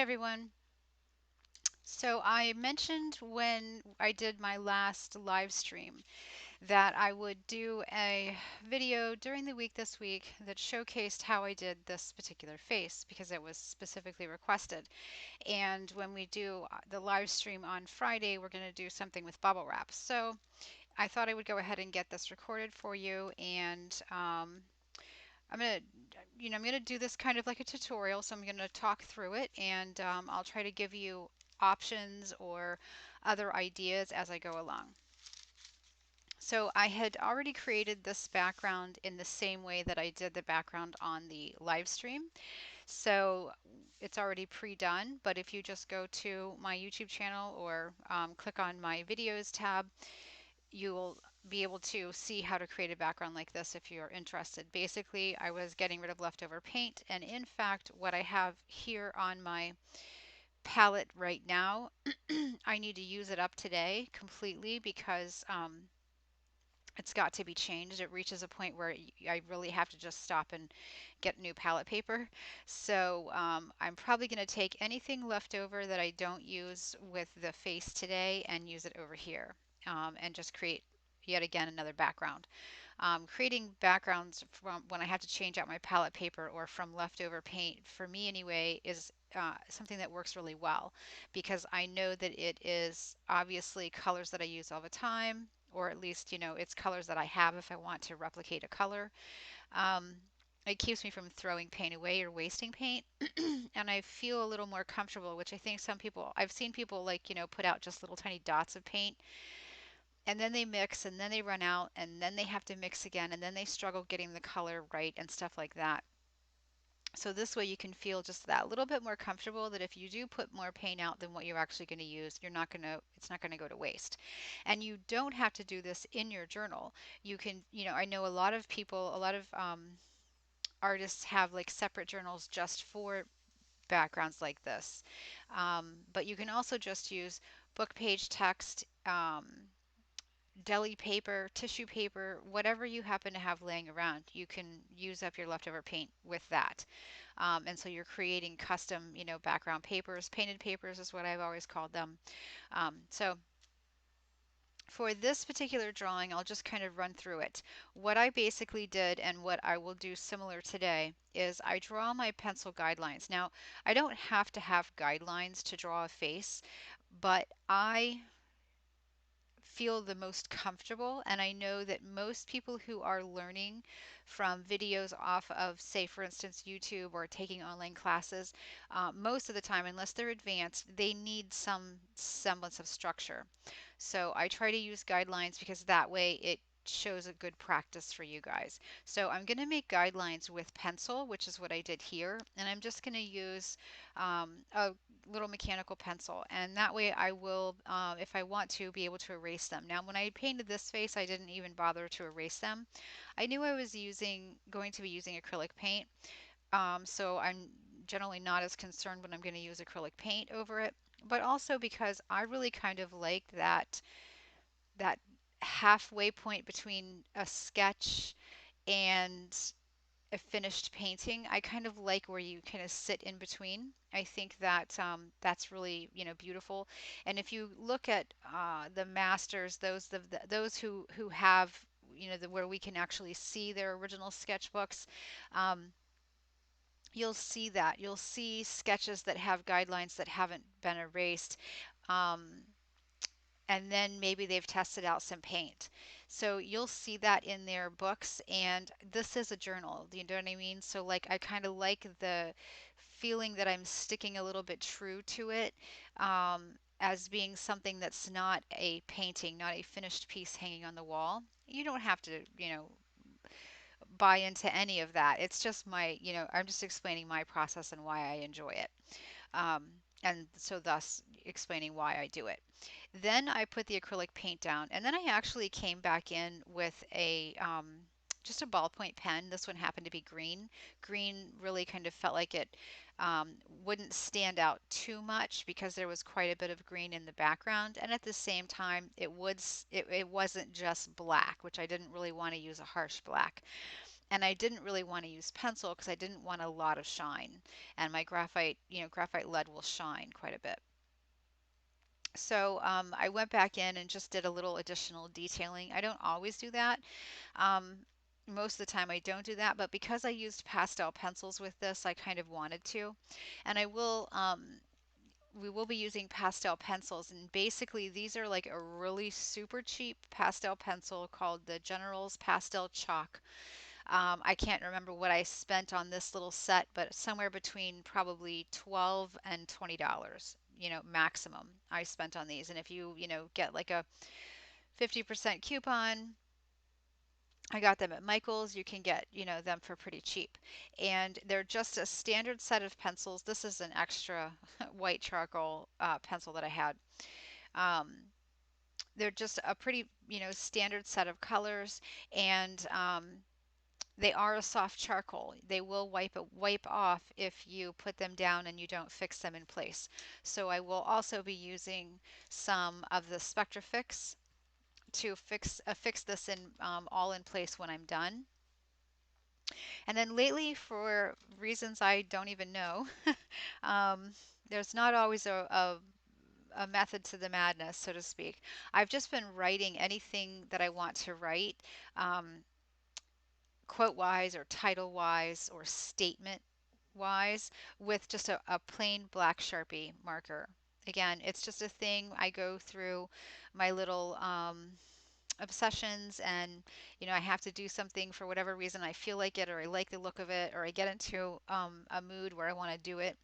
Hi everyone. So I mentioned when I did my last live stream that I would do a video during the week this week that showcased how I did this particular face because it was specifically requested. And when we do the live stream on Friday, we're going to do something with bubble wrap. So I thought I would go ahead and get this recorded for you, and I'm gonna, I'm gonna do this kind of like a tutorial, so I'm gonna talk through it, and I'll try to give you options or other ideas as I go along. So I had already created this background in the same way that I did the background on the live stream. So it's already pre-done, but if you just go to my YouTube channel or click on my videos tab, you will be able to see how to create a background like this if you're interested. Basically, I was getting rid of leftover paint, and in fact, what I have here on my palette right now, I need to use it up today completely because it's got to be changed. It reaches a point where I really have to just stop and get new palette paper. So I'm probably going to take anything left over that I don't use with the face today and use it over here, and just create yet again another background. Creating backgrounds from when I have to change out my palette paper or from leftover paint, for me anyway, is something that works really well because I know that it is obviously colors that I use all the time, or at least, it's colors that I have if I want to replicate a color. Um, it keeps me from throwing paint away or wasting paint, and I feel a little more comfortable, which I think some people, I've seen people like, put out just little tiny dots of paint and then they mix and then they run out and then they have to mix again and then they struggle getting the color right and stuff like that. So this way you can feel just that little bit more comfortable that if you do put more paint out than what you're actually going to use, it's not going to go to waste. And you don't have to do this in your journal. You can, I know a lot of people, a lot of artists have like separate journals just for backgrounds like this. But you can also just use book page text, deli paper, tissue paper, whatever you happen to have laying around, you can use up your leftover paint with that. And so you're creating custom, background papers. Painted papers is what I've always called them. So for this particular drawing, I'll just kind of run through it. What I basically did and what I will do similar today is I draw my pencil guidelines. Now, I don't have to have guidelines to draw a face, but I feel the most comfortable. And I know that most people who are learning from videos off of, say, for instance, YouTube or taking online classes, most of the time, unless they're advanced, they need some semblance of structure. So I try to use guidelines because that way it shows a good practice for you guys. So I'm going to make guidelines with pencil, which is what I did here, and I'm just going to use a little mechanical pencil, and that way I will, if I want to, be able to erase them. Now, when I painted this face, I didn't even bother to erase them. I knew I was going to be using acrylic paint, so I'm generally not as concerned when I'm going to use acrylic paint over it, but also because I really kind of like that halfway point between a sketch and a finished painting. I kind of like where you kind of sit in between. I think that that's really, beautiful. And if you look at the masters, those who have, where we can actually see their original sketchbooks, um, you'll see that. You'll see sketches that have guidelines that haven't been erased. Um, and then maybe they've tested out some paint. So you'll see that in their books, and this is a journal. Do you know what I mean? So like I kind of like the feeling that I'm sticking a little bit true to it, as being something that's not a painting, not a finished piece hanging on the wall. You don't have to, buy into any of that. It's just I'm just explaining my process and why I enjoy it. And so thus explaining why I do it. Then I put the acrylic paint down, and then I actually came back in with a just a ballpoint pen. This one happened to be green. Green really kind of felt like it wouldn't stand out too much because there was quite a bit of green in the background, and at the same time, it wasn't just black, which I didn't really want to use a harsh black. And I didn't really want to use pencil because I didn't want a lot of shine. And my graphite, graphite lead will shine quite a bit. So I went back in and just did a little additional detailing. I don't always do that. Um, Most of the time I don't do that, but because I used pastel pencils with this, I kind of wanted to. And we will be using pastel pencils, and basically these are like a really super cheap pastel pencil called the General's Pastel Chalk. I can't remember what I spent on this little set, but somewhere between probably $12 and $20, maximum I spent on these. And if you get like a 50% coupon, I got them at Michael's. You can get, them for pretty cheap. And they're just a standard set of pencils. This is an extra white charcoal pencil that I had. Um, they're just a pretty, standard set of colors. And they are a soft charcoal. They will wipe off if you put them down and you don't fix them in place. So I will also be using some of the Spectrafix to fix this in all in place when I'm done. And then lately, for reasons I don't even know, um, there's not always a method to the madness, so to speak. I've just been writing anything that I want to write, um, quote wise or title wise or statement wise, with just a plain black Sharpie marker. Again, it's just a thing I go through my little obsessions, and I have to do something for whatever reason. I feel like it, or I like the look of it, or I get into a mood where I want to do it,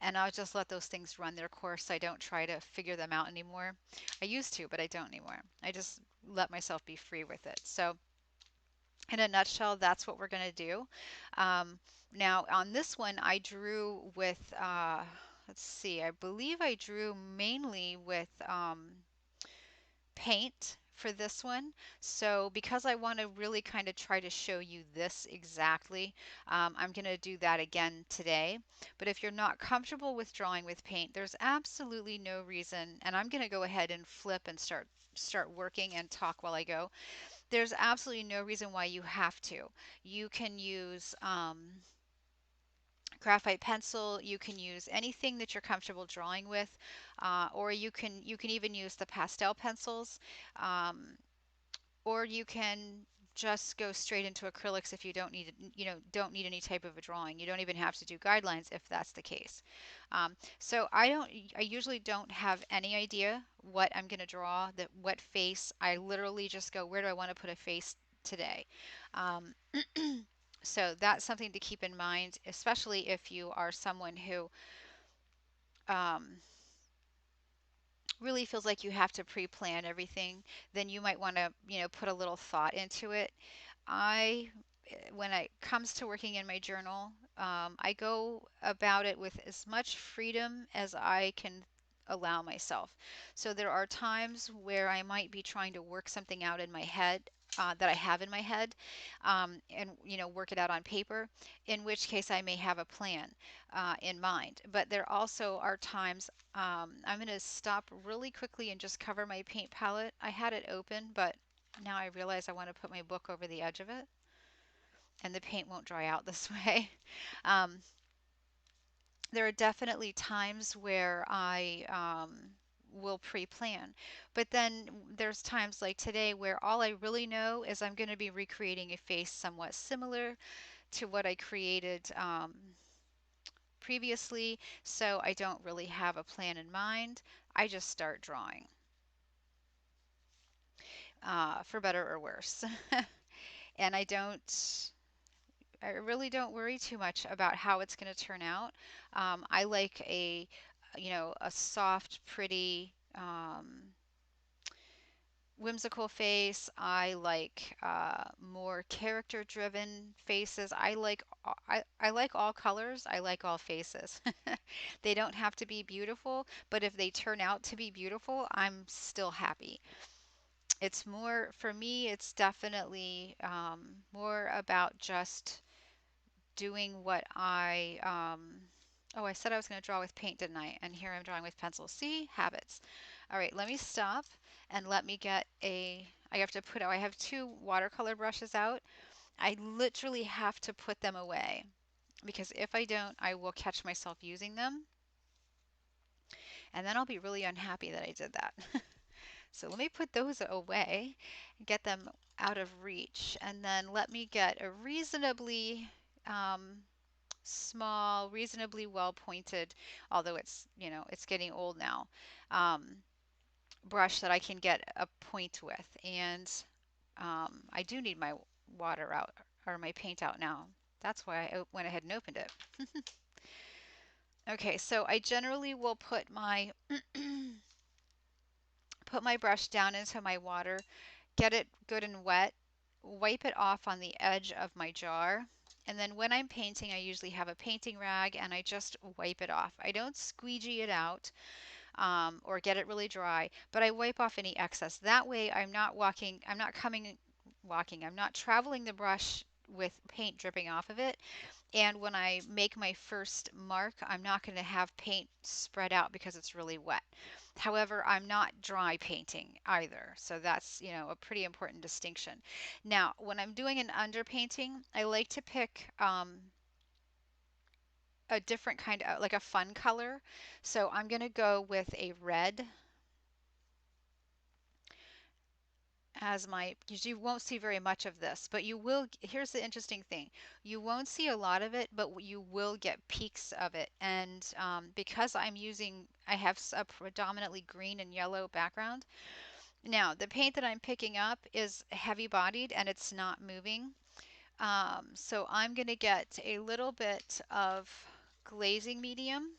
and I'll just let those things run their course. I don't try to figure them out anymore. I used to, but I don't anymore. I just let myself be free with it. So in a nutshell, that's what we're going to do. Um, Now, on this one, I drew with, let's see, I believe I drew mainly with paint for this one. So because I want to really kind of try to show you this exactly, I'm going to do that again today. But if you're not comfortable with drawing with paint, there's absolutely no reason, and I'm going to go ahead and flip and start working and talk while I go. There's absolutely no reason why you have to. You can use graphite pencil. You can use anything that you're comfortable drawing with, or you can even use the pastel pencils, um, or you can just go straight into acrylics if you don't need any type of a drawing. You don't even have to do guidelines if that's the case. So I usually don't have any idea what I'm going to draw, that what face. I literally just go, where do I want to put a face today? Um, so that's something to keep in mind, especially if you are someone who um, really feels like you have to pre-plan everything. Then you might want to, put a little thought into it. When it comes to working in my journal, I go about it with as much freedom as I can allow myself. So there are times where I might be trying to work something out in my head, that I have in my head, and work it out on paper, in which case I may have a plan in mind. But there also are times, I'm going to stop really quickly and just cover my paint palette. I had it open, but now I realize I want to put my book over the edge of it, and the paint won't dry out this way. Um, there are definitely times where I will pre-plan, but then there's times like today where all I really know is I'm going to be recreating a face somewhat similar to what I created previously, so I don't really have a plan in mind. I just start drawing, for better or worse. And I really don't worry too much about how it's going to turn out. I like a soft, pretty, whimsical face. I like more character-driven faces. I like all colors. I like all faces. They don't have to be beautiful, but if they turn out to be beautiful, I'm still happy. It's more, for me, it's definitely more about just doing what oh, I said I was going to draw with paint, didn't I? And here I'm drawing with pencil. See? Habits. All right, let me stop and let me get I have to put out, I have two watercolor brushes out. I literally have to put them away because if I don't, I will catch myself using them and then I'll be really unhappy that I did that. So let me put those away and get them out of reach. And then let me get a reasonably small, reasonably well pointed, although it's, it's getting old now, um, brush that I can get a point with. And I do need my water out or my paint out now. That's why I went ahead and opened it. Okay, so I generally will put my brush down into my water, get it good and wet, wipe it off on the edge of my jar, and then when I'm painting, I usually have a painting rag and I just wipe it off. I don't squeegee it out or get it really dry, but I wipe off any excess. That way I'm not traveling the brush with paint dripping off of it. And when I make my first mark, I'm not going to have paint spread out because it's really wet. However, I'm not dry painting either. So that's, a pretty important distinction. Now, when I'm doing an underpainting, I like to pick a different kind of, like a fun color. So I'm going to go with a red as my, because you won't see very much of this, but you will, here's the interesting thing. You won't see a lot of it, but you will get peaks of it. And because I have a predominantly green and yellow background. Now, the paint that I'm picking up is heavy bodied and it's not moving. So I'm going to get a little bit of glazing medium.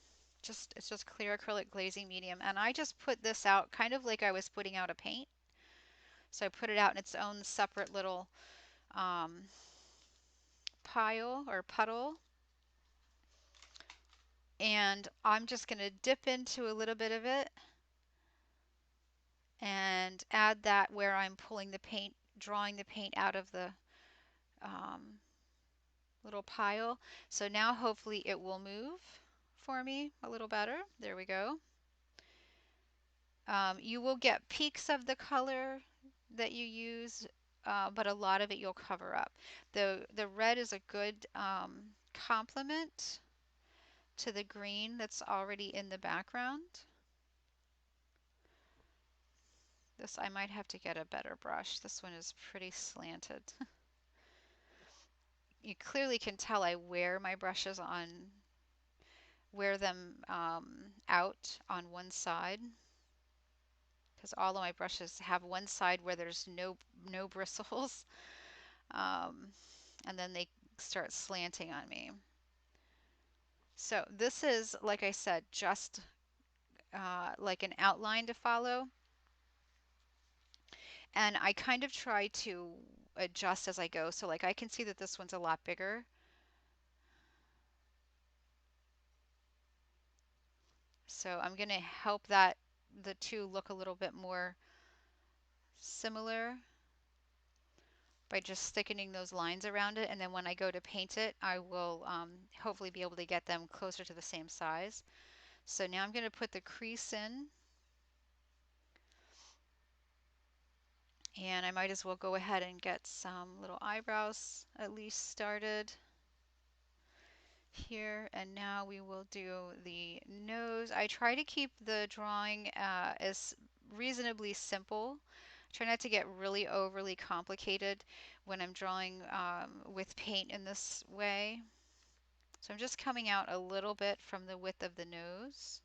It's just clear acrylic glazing medium. And I just put this out kind of like I was putting out a paint. So I put it out in its own separate little um, pile or puddle. And I'm just going to dip into a little bit of it and add that where I'm pulling the paint, drawing the paint out of the um, little pile. So now hopefully it will move for me a little better. There we go. You will get peaks of the color that you use, but a lot of it you'll cover up. The red is a good complement to the green that's already in the background. This, I might have to get a better brush. This one is pretty slanted. You clearly can tell I wear them out on one side because all of my brushes have one side where there's no bristles, um, and then they start slanting on me. So this is, like I said, just like an outline to follow. And I kind of try to adjust as I go. So like I can see that this one's a lot bigger. So I'm going to help the two look a little bit more similar by just thickening those lines around it. And then when I go to paint it, I will hopefully be able to get them closer to the same size. So now I'm going to put the crease in. And I might as well go ahead and get some little eyebrows at least started here. And now we will do the nose. I try to keep the drawing as reasonably simple. Try not to get really overly complicated when I'm drawing with paint in this way. So I'm just coming out a little bit from the width of the nose.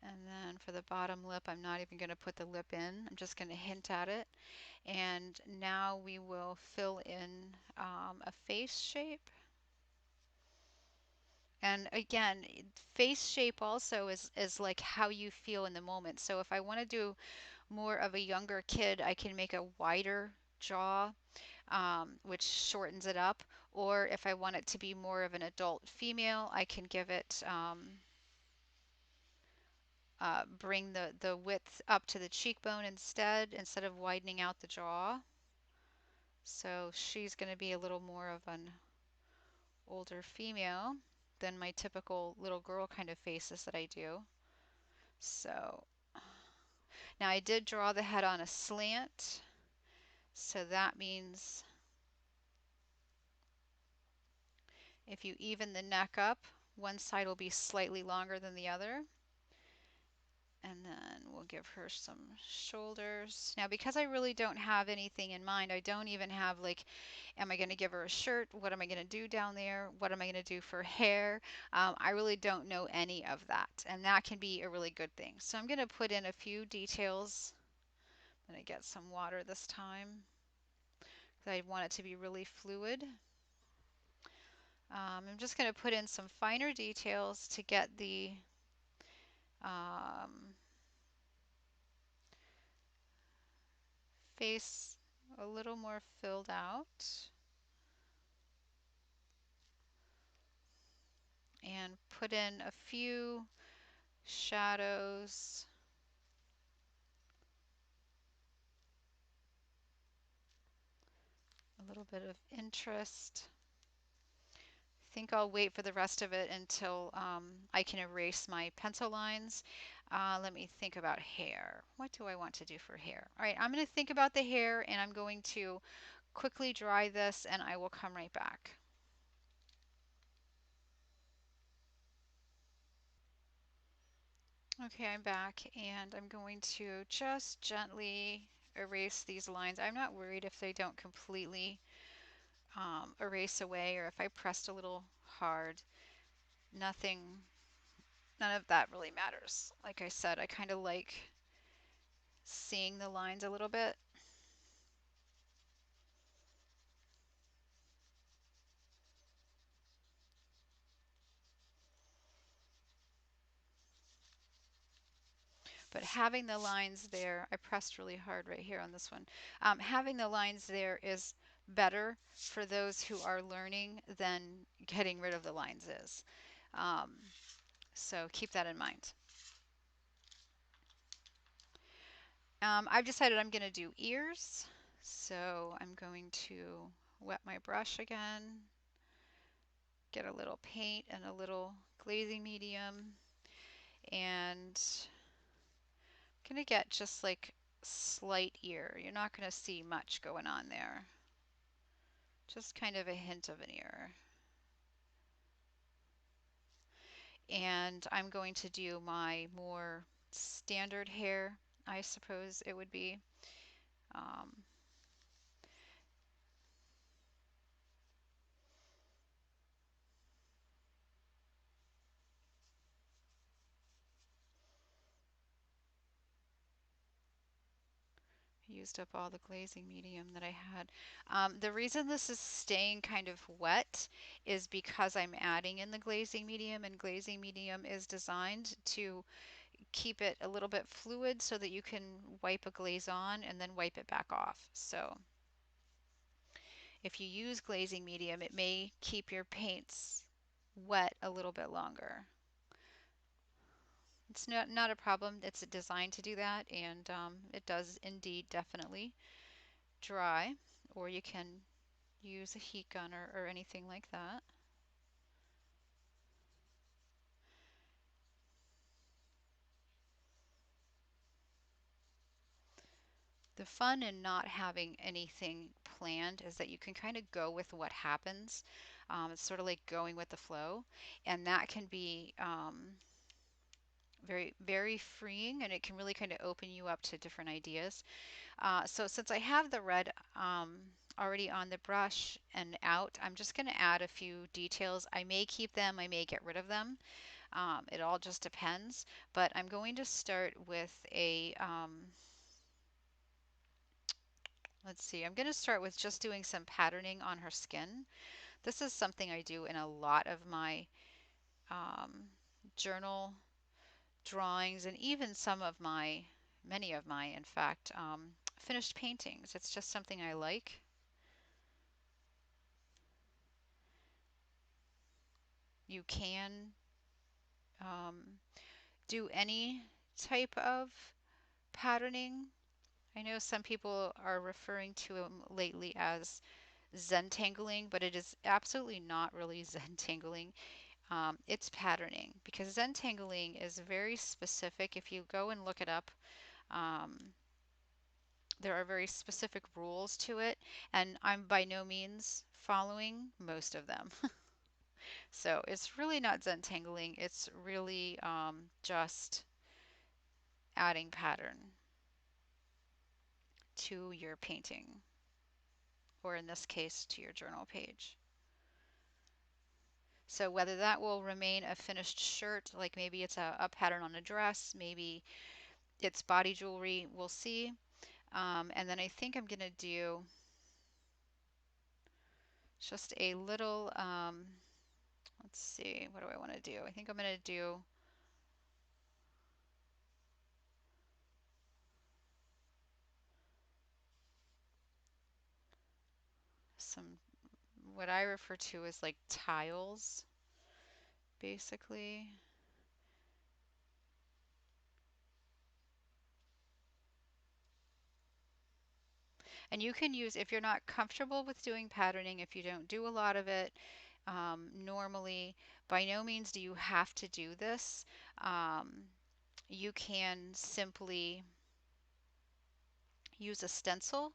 And then for the bottom lip, I'm not even going to put the lip in. I'm just going to hint at it. And now we will fill in a face shape. And again, face shape also is like how you feel in the moment. So if I want to do more of a younger kid, I can make a wider jaw, which shortens it up. Or if I want it to be more of an adult female, I can give it bring the width up to the cheekbone instead of widening out the jaw. So she's going to be a little more of an older female. than my typical little girl kind of faces that I do. So now I did draw the head on a slant, so that means if you even the neck up, one side will be slightly longer than the other. And then we'll give her some shoulders. Now, because I really don't have anything in mind, I don't even have like, am I going to give her a shirt? What am I going to do down there? What am I going to do for hair? I really don't know any of that. And that can be a really good thing. So I'm going to put in a few details. I'm going to get some water this time because I want it to be really fluid. I'm just going to put in some finer details to get the um, face a little more filled out, and put in a few shadows. A little bit of interest. I think I'll wait for the rest of it until I can erase my pencil lines. Let me think about hair. What do I want to do for hair? All right, I'm going to think about the hair and I'm going to quickly dry this and I will come right back. Okay, I'm back and I'm going to just gently erase these lines. I'm not worried if they don't completely erase away or if I pressed a little hard. Nothing, none of that really matters. Like I said, I kind of like seeing the lines a little bit. But having the lines there, I pressed really hard right here on this one. Having the lines there is better for those who are learning than getting rid of the lines is. So keep that in mind. I've decided I'm going to do ears. So I'm going to wet my brush again, get a little paint and a little glazing medium, and I'm going to get just like slight ear. You're not going to see much going on there. Just kind of a hint of an ear. And I'm going to do my more standard hair, I suppose it would be. Um, Used up all the glazing medium that I had. The reason this is staying kind of wet is because I'm adding in the glazing medium, and glazing medium is designed to keep it a little bit fluid so that you can wipe a glaze on and then wipe it back off. So if you use glazing medium, it may keep your paints wet a little bit longer. It's not a problem. It's designed to do that, and it does indeed definitely dry, or you can use a heat gun or anything like that. The fun in not having anything planned is that you can kind of go with what happens. It's sort of like going with the flow, and that can be very, very freeing, and it can really kind of open you up to different ideas. So since I have the red already on the brush and out, I'm just going to add a few details. I may keep them, I may get rid of them. It all just depends. But I'm going to start with a, let's see, I'm going to start with just doing some patterning on her skin. This is something I do in a lot of my journal drawings and even some of my, many of my, in fact, finished paintings. It's just something I like. You can do any type of patterning. I know some people are referring to them lately as Zentangling, but it is absolutely not really Zentangling. It's patterning because Zentangling is very specific. If you go and look it up, um, there are very specific rules to it, and I'm by no means following most of them. So it's really not Zentangling, it's really just adding pattern to your painting, or in this case, to your journal page. So whether that will remain a finished shirt, like maybe it's a pattern on a dress, maybe it's body jewelry, we'll see. And then I think I'm going to do just a little, let's see, what do I want to do? I think I'm going to do some, what I refer to as like tiles, basically. And you can use, if you're not comfortable with doing patterning, if you don't do a lot of it normally, by no means do you have to do this. You can simply use a stencil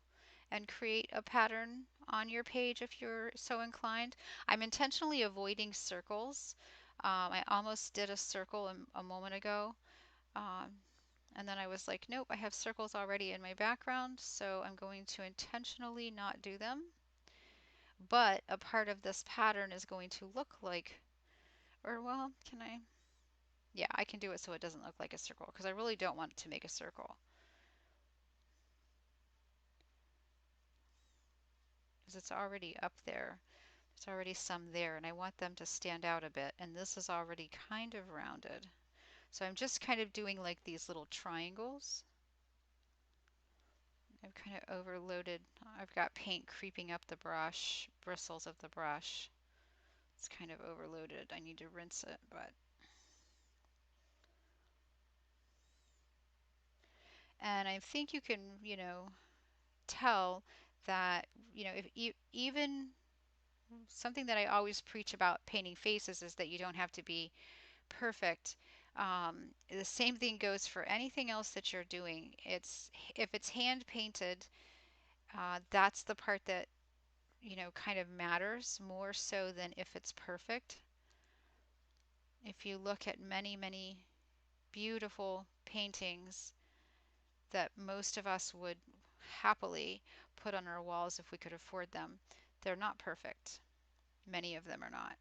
and create a pattern on your page if you're so inclined. I'm intentionally avoiding circles. I almost did a circle a moment ago. Um, and then I was like, nope, I have circles already in my background, so I'm going to intentionally not do them. But a part of this pattern is going to look like, or well, can I? Yeah, I can do it so it doesn't look like a circle because I really don't want to make a circle because it's already up there. There's already some there and I want them to stand out a bit, and this is already kind of rounded. So I'm just kind of doing like these little triangles. I've kind of overloaded. I've got paint creeping up the brush, bristles of the brush. It's kind of overloaded. I need to rinse it, but. And I think you can, tell that, if even something that I always preach about painting faces is that you don't have to be perfect. The same thing goes for anything else that you're doing. It's if it's hand painted, that's the part that kind of matters more so than if it's perfect. If you look at many, many beautiful paintings that most of us would happily put on our walls if we could afford them, they're not perfect. Many of them are not.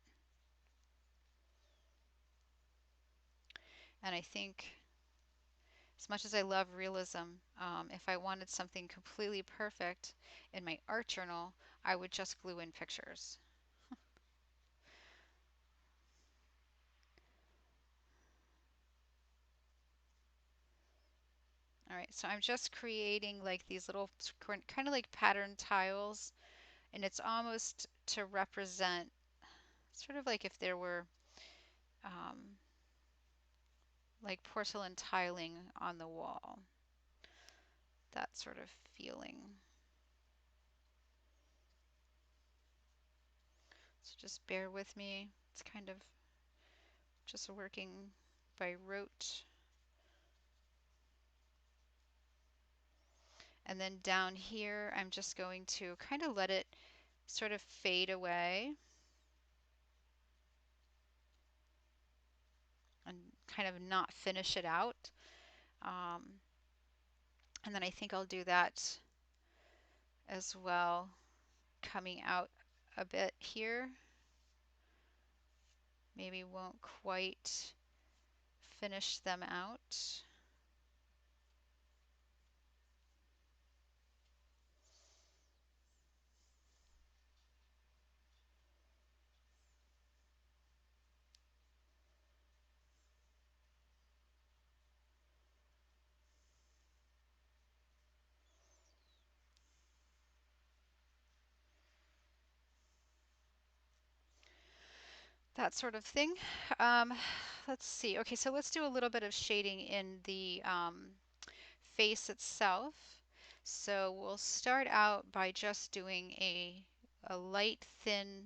And I think, as much as I love realism, if I wanted something completely perfect in my art journal, I would just glue in pictures. All right, so I'm just creating like these little kind of like pattern tiles, and it's almost to represent sort of like if there were um, like porcelain tiling on the wall, that sort of feeling. So just bear with me. It's kind of just working by rote. And then down here, I'm just going to kind of let it sort of fade away and kind of not finish it out. Um, and then I think I'll do that as well, coming out a bit here. Maybe won't quite finish them out. That sort of thing. Um, let's see. Okay, so let's do a little bit of shading in the face itself. So we'll start out by just doing a light thin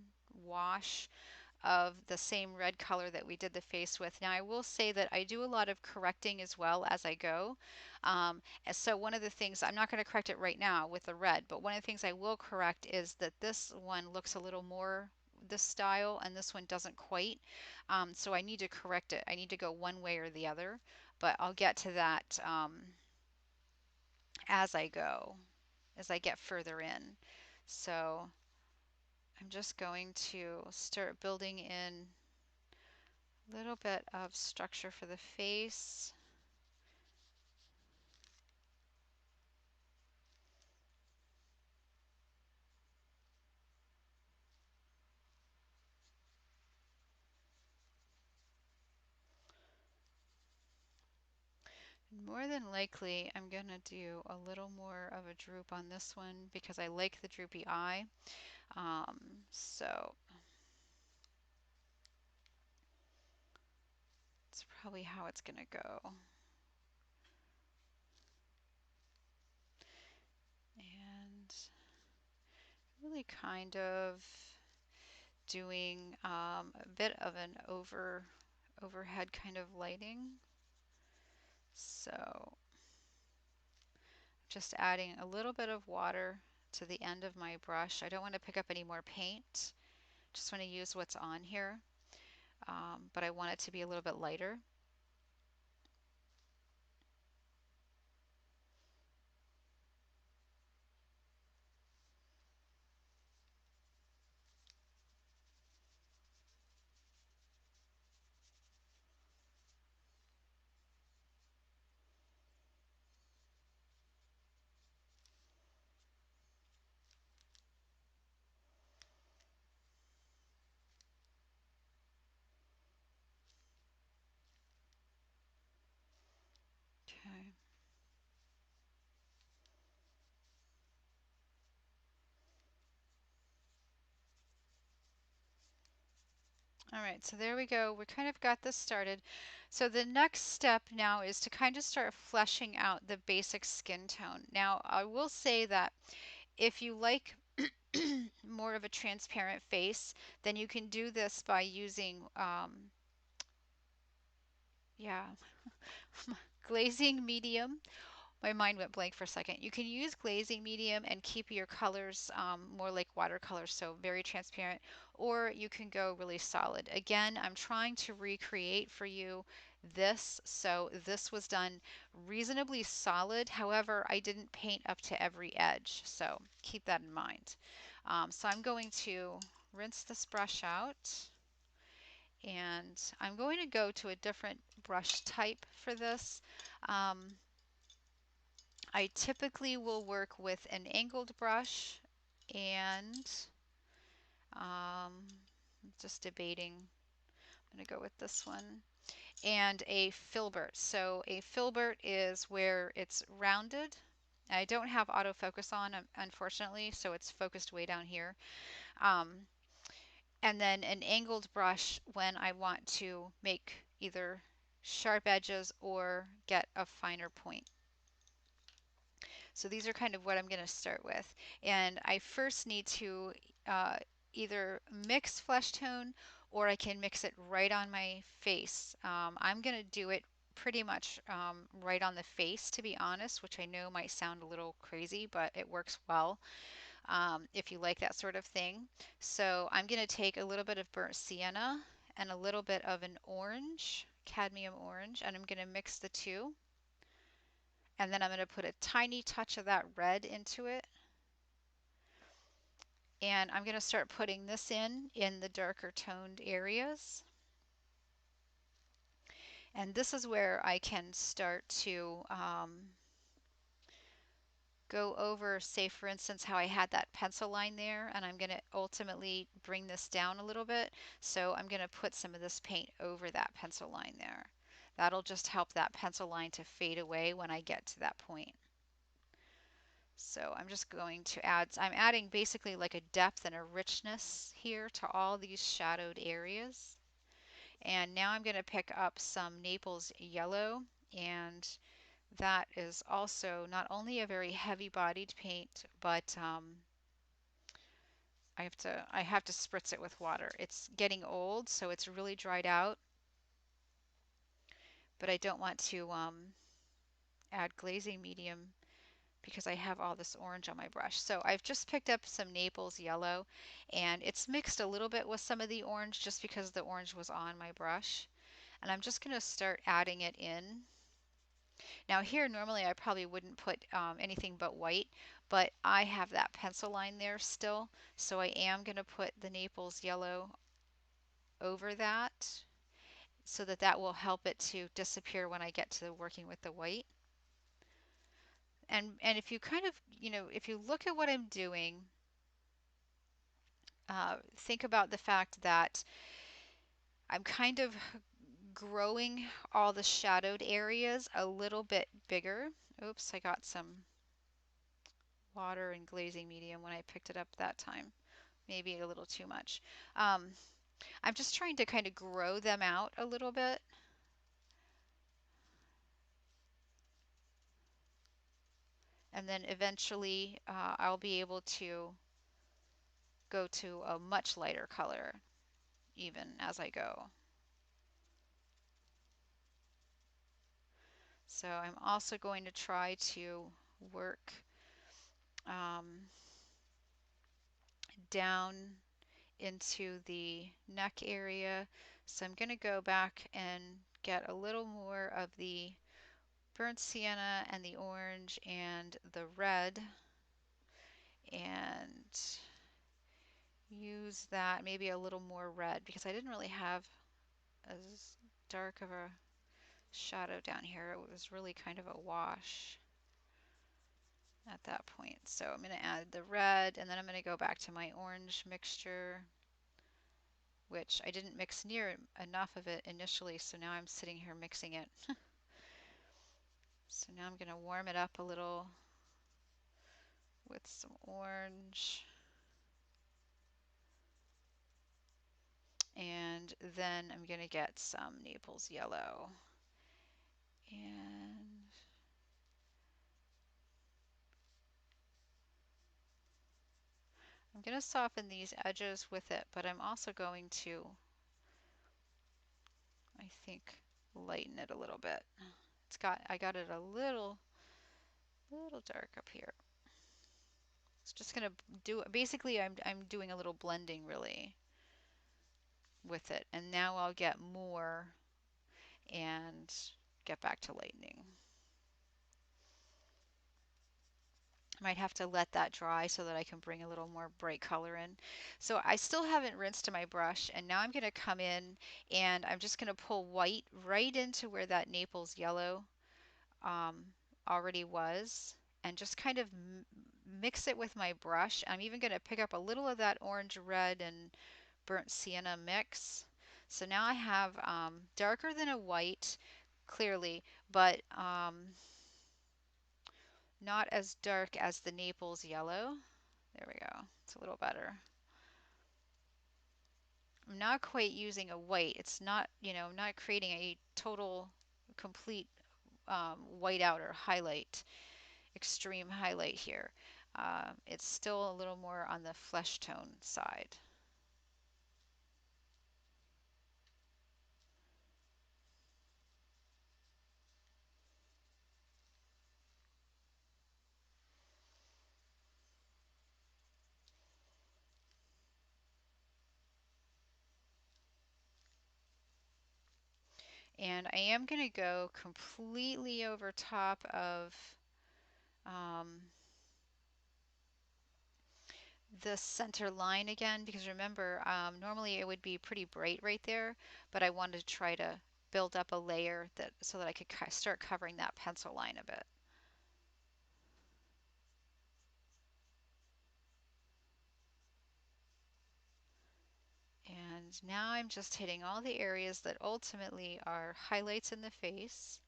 wash of the same red color that we did the face with. Now I will say that I do a lot of correcting as well as I go. And so one of the things, I'm not going to correct it right now with the red, but one of the things I will correct is that this one looks a little more this style and this one doesn't quite. So I need to correct it. I need to go one way or the other, but I'll get to that as I go, as I get further in. So I'm just going to start building in a little bit of structure for the face. More than likely, I'm going to do a little more of a droop on this one because I like the droopy eye. So it's probably how it's going to go. And really kind of doing a bit of an overhead kind of lighting. So just adding a little bit of water to the end of my brush. I don't want to pick up any more paint. Just want to use what's on here, but I want it to be a little bit lighter. Okay. All right, so there we go. We kind of got this started. So the next step now is to kind of start fleshing out the basic skin tone. Now, I will say that if you like more of a transparent face, then you can do this by using, yeah, glazing medium. My mind went blank for a second. You can use glazing medium and keep your colors more like watercolors, so very transparent, or you can go really solid. Again, I'm trying to recreate for you this, so this was done reasonably solid. However, I didn't paint up to every edge, so keep that in mind. So I'm going to rinse this brush out, and I'm going to go to a different brush type for this. I typically will work with an angled brush and just debating. I'm going to go with this one and a filbert. So a filbert is where it's rounded. I don't have autofocus on, unfortunately, so it's focused way down here. Um, and then an angled brush when I want to make either sharp edges or get a finer point. So these are kind of what I'm going to start with. And I first need to either mix flesh tone or I can mix it right on my face. I'm going to do it pretty much right on the face, to be honest, which I know might sound a little crazy, but it works well if you like that sort of thing. So I'm going to take a little bit of burnt sienna and a little bit of an orange, cadmium orange, and I'm going to mix the two. And then I'm going to put a tiny touch of that red into it. And I'm going to start putting this in the darker toned areas. And this is where I can start to go over, say for instance, how I had that pencil line there, and I'm going to ultimately bring this down a little bit. So I'm going to put some of this paint over that pencil line there. That'll just help that pencil line to fade away when I get to that point. So I'm just going to add, I'm adding basically like a depth and a richness here to all these shadowed areas. And now I'm going to pick up some Naples yellow, and that is also not only a very heavy bodied paint, but I have to spritz it with water. It's getting old, so it's really dried out, but I don't want to add glazing medium because I have all this orange on my brush. So I've just picked up some Naples yellow, and it's mixed a little bit with some of the orange just because the orange was on my brush. And I'm just going to start adding it in. Now here normally I probably wouldn't put anything but white, but I have that pencil line there still, so I am going to put the Naples yellow over that so that that will help it to disappear when I get to working with the white. And if you kind of, if you look at what I'm doing, think about the fact that I'm kind of growing all the shadowed areas a little bit bigger. Oops, I got some water and glazing medium when I picked it up that time. Maybe a little too much. Um, I'm just trying to kind of grow them out a little bit. And then eventually I'll be able to go to a much lighter color even as I go. So I'm also going to try to work um, down into the neck area. So I'm going to go back and get a little more of the burnt sienna and the orange and the red and use that, maybe a little more red because I didn't really have as dark of a shadow down here. It was really kind of a wash at that point. So I'm going to add the red and then I'm going to go back to my orange mixture, which I didn't mix near enough of it initially, so now I'm sitting here mixing it. So now I'm going to warm it up a little with some orange. And then I'm going to get some Naples yellow. And I'm going to soften these edges with it, but I'm also going to, I think, lighten it a little bit. I got it a little dark up here. It's just going to do, basically I'm doing a little blending really with it. And now I'll get more and get back to lightening. I might have to let that dry so that I can bring a little more bright color in. So I still haven't rinsed my brush, and now I'm going to come in and I'm just going to pull white right into where that Naples yellow already was and just kind of mix it with my brush. I'm even going to pick up a little of that orange, red, and burnt sienna mix. So now I have darker than a white, clearly, but not as dark as the Naples yellow. There we go. It's a little better. I'm not quite using a white. It's not, I'm not creating a total, complete whiteout or highlight, extreme highlight here. It's still a little more on the flesh tone side. And I am going to go completely over top of um, the center line again, because remember, normally it would be pretty bright right there, but I wanted to try to build up a layer that so that I could start covering that pencil line a bit. And now I'm just hitting all the areas that ultimately are highlights in the face.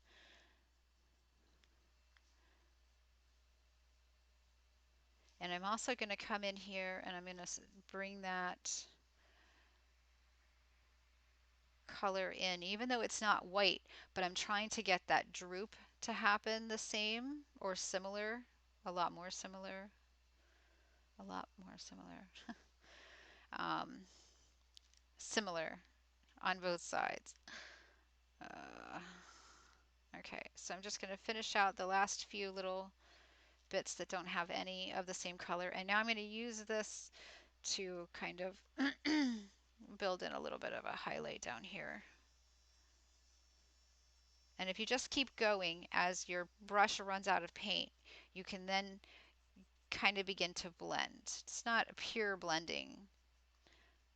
And I'm also going to come in here and I'm going to bring that color in, even though it's not white, but I'm trying to get that droop to happen the same or similar, a lot more similar, a lot more similar. um, similar on both sides. Uh, okay, so I'm just going to finish out the last few little bits that don't have any of the same color. And now I'm going to use this to kind of build in a little bit of a highlight down here. And if you just keep going as your brush runs out of paint, you can then kind of begin to blend. It's not a pure blending,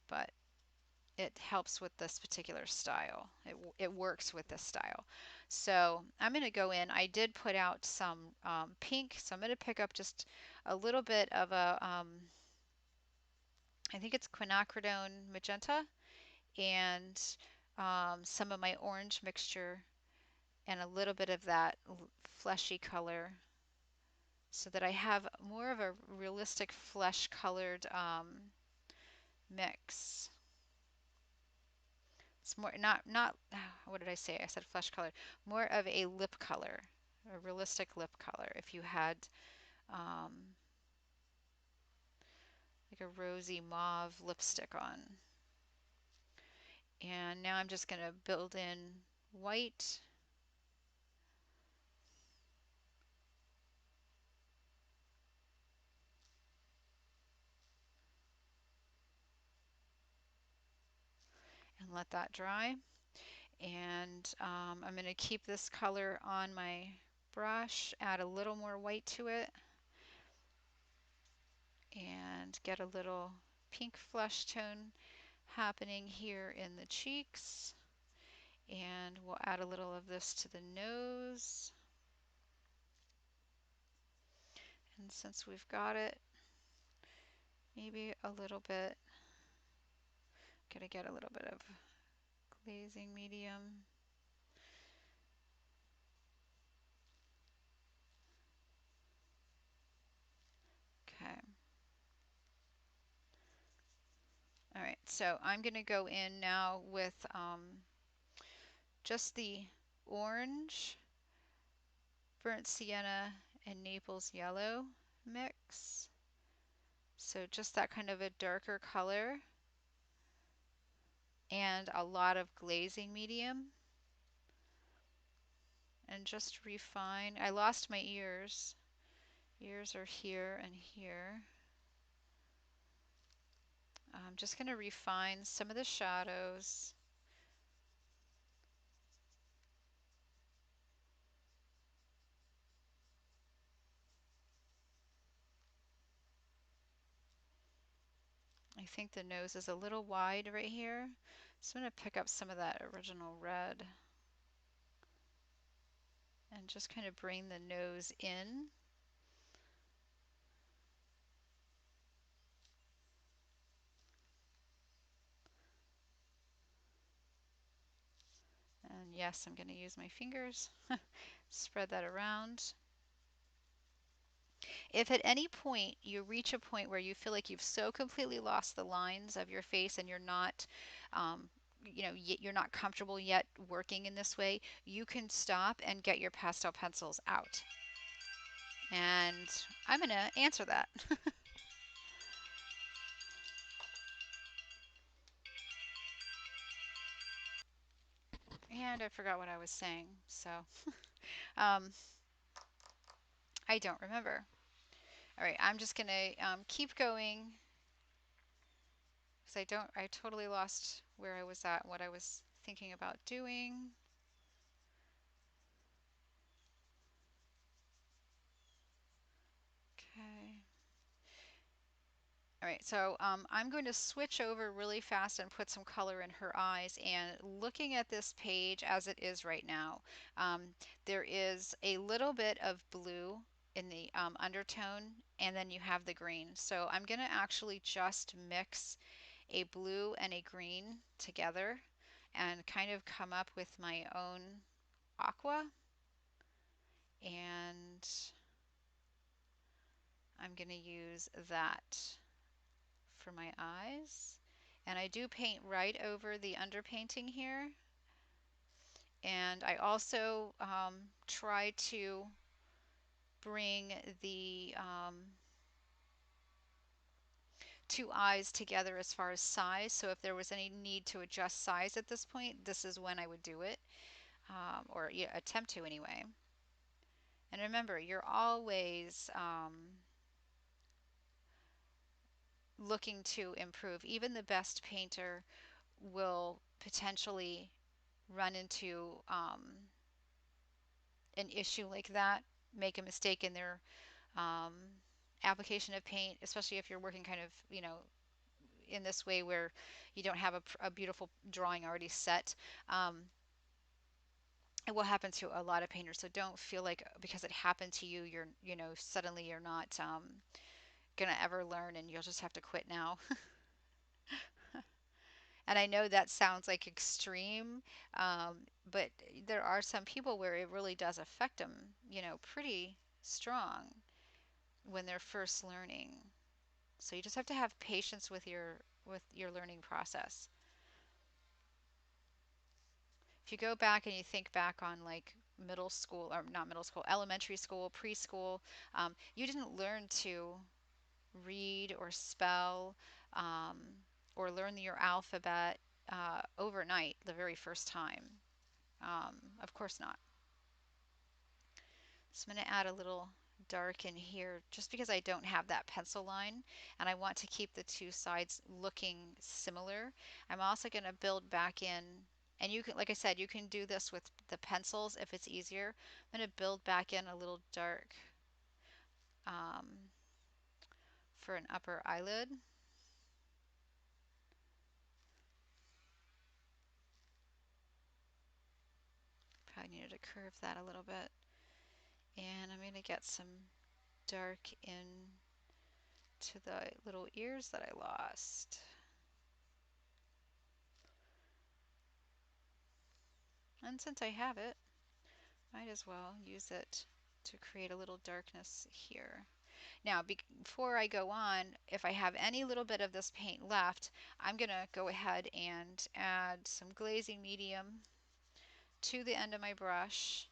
but it helps with this particular style. It works with this style. So I'm going to go in. I did put out some pink, so I'm going to pick up just a little bit of a, I think it's quinacridone magenta, and some of my orange mixture, and a little bit of that fleshy color, so that I have more of a realistic flesh colored mix. It's more not what did I say? I said flesh color. More of a lip color, a realistic lip color. If you had um, like a rosy mauve lipstick on. And now I'm just going to build in white. And let that dry. And I'm going to keep this color on my brush, add a little more white to it, and get a little pink flesh tone happening here in the cheeks. And we'll add a little of this to the nose. And since we've got it, maybe a little bit, gonna get a little bit of glazing medium. Okay. All right, so I'm gonna go in now with just the orange, burnt sienna, and Naples yellow mix. So just that kind of a darker color and a lot of glazing medium. And just refine. I lost my ears. Ears are here and here. I'm just going to refine some of the shadows. I think the nose is a little wide right here. So I'm going to pick up some of that original red and just kind of bring the nose in. And yes, I'm going to use my fingers. Spread that around. If at any point you reach a point where you feel like you've so completely lost the lines of your face and you're not, you're not comfortable yet working in this way, you can stop and get your pastel pencils out. And I'm going to answer that. And I forgot what I was saying, so um, I don't remember. All right, I'm just going to keep going because I totally lost where I was at, what I was thinking about doing. Okay. All right, so I'm going to switch over really fast and put some color in her eyes. And looking at this page as it is right now, there is a little bit of blue in the undertone, and then you have the green. So I'm going to actually just mix a blue and a green together and kind of come up with my own aqua. And I'm going to use that for my eyes. And I do paint right over the underpainting here. And I also try to bring the two eyes together as far as size. So if there was any need to adjust size at this point, this is when I would do it, or yeah, attempt to anyway. And remember, you're always looking to improve. Even the best painter will potentially run into an issue like that, make a mistake in their um, application of paint, especially if you're working kind of, in this way where you don't have a beautiful drawing already set. It will happen to a lot of painters, so don't feel like because it happened to you, suddenly you're not gonna ever learn and you'll just have to quit now. And I know that sounds like extreme, but there are some people where it really does affect them, pretty strong when they're first learning. So you just have to have patience with your learning process. If you go back and you think back on like middle school, or not middle school, elementary school, preschool, you didn't learn to read or spell, or learn your alphabet overnight the very first time. Of course not. So I'm going to add a little dark in here just because I don't have that pencil line and I want to keep the two sides looking similar. I'm also going to build back in, and you can, like I said, you can do this with the pencils if it's easier. I'm going to build back in a little dark um, for an upper eyelid. Probably needed to curve that a little bit. And I'm going to get some dark in to the little ears that I lost. And since I have it, might as well use it to create a little darkness here. Now, before I go on, if I have any little bit of this paint left, I'm going to go ahead and add some glazing medium to the end of my brush.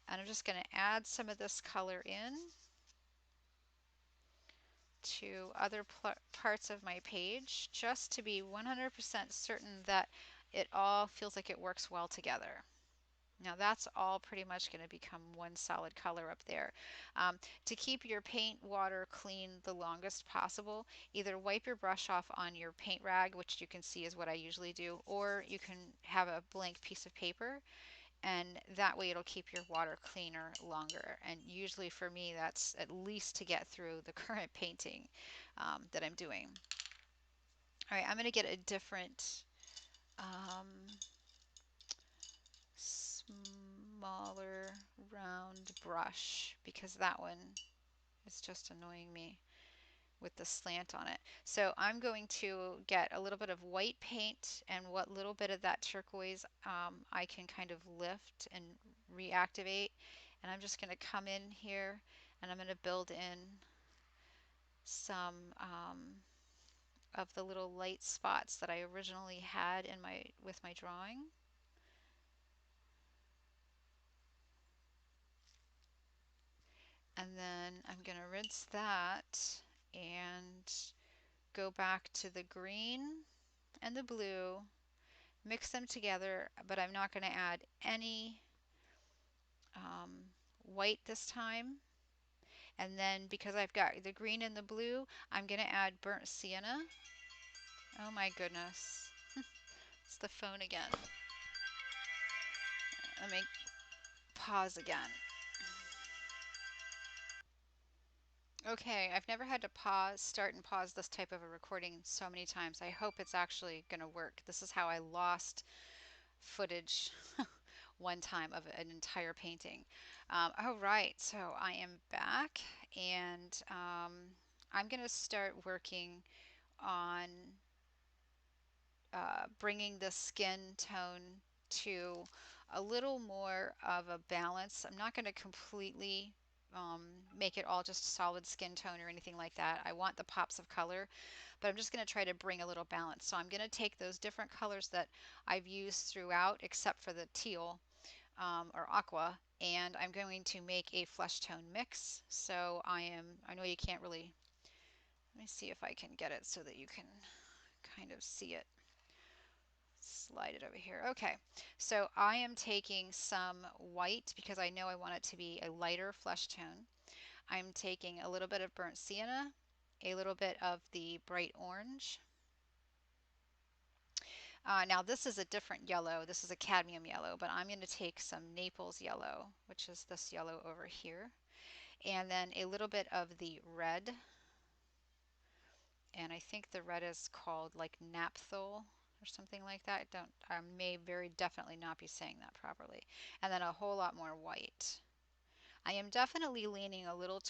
And I'm just going to add some of this color in to other parts of my page just to be 100% certain that it all feels like it works well together. Now that's all pretty much going to become one solid color up there. To keep your paint water clean the longest possible, either wipe your brush off on your paint rag, which you can see is what I usually do, or you can have a blank piece of paper, and that way it'll keep your water cleaner longer. And usually for me that's at least to get through the current painting that I'm doing. All right, I'm going to get a different smaller round brush because that one is just annoying me with the slant on it. So I'm going to get a little bit of white paint, and what little bit of that turquoise I can kind of lift and reactivate. And I'm just going to come in here and I'm going to build in some of the little light spots that I originally had in with my drawing. And then I'm going to rinse that and go back to the green and the blue, mix them together, but I'm not going to add any white this time. And then because I've got the green and the blue, I'm going to add burnt sienna. Oh my goodness. It's the phone again. Let me pause again. Okay, I've never had to start and pause this type of a recording so many times. I hope it's actually going to work. This is how I lost footage one time of an entire painting. All right, so I am back, and I'm going to start working on bringing the skin tone to a little more of a balance. I'm not going to completely make it all just solid skin tone or anything like that. I want the pops of color, but I'm just going to try to bring a little balance. So I'm going to take those different colors that I've used throughout, except for the teal or aqua, and I'm going to make a flesh tone mix. So I know you can't really Let me see if I can get it so that you can kind of see it. Slide it over here. Okay, so I am taking some white because I know I want it to be a lighter flesh tone. I'm taking a little bit of burnt sienna, a little bit of the bright orange. Now this is a different yellow. This is a cadmium yellow, but I'm going to take some Naples yellow, which is this yellow over here, and then a little bit of the red. And I think the red is called like naphthol or something like that. I may very definitely not be saying that properly. And then a whole lot more white. I am definitely leaning a little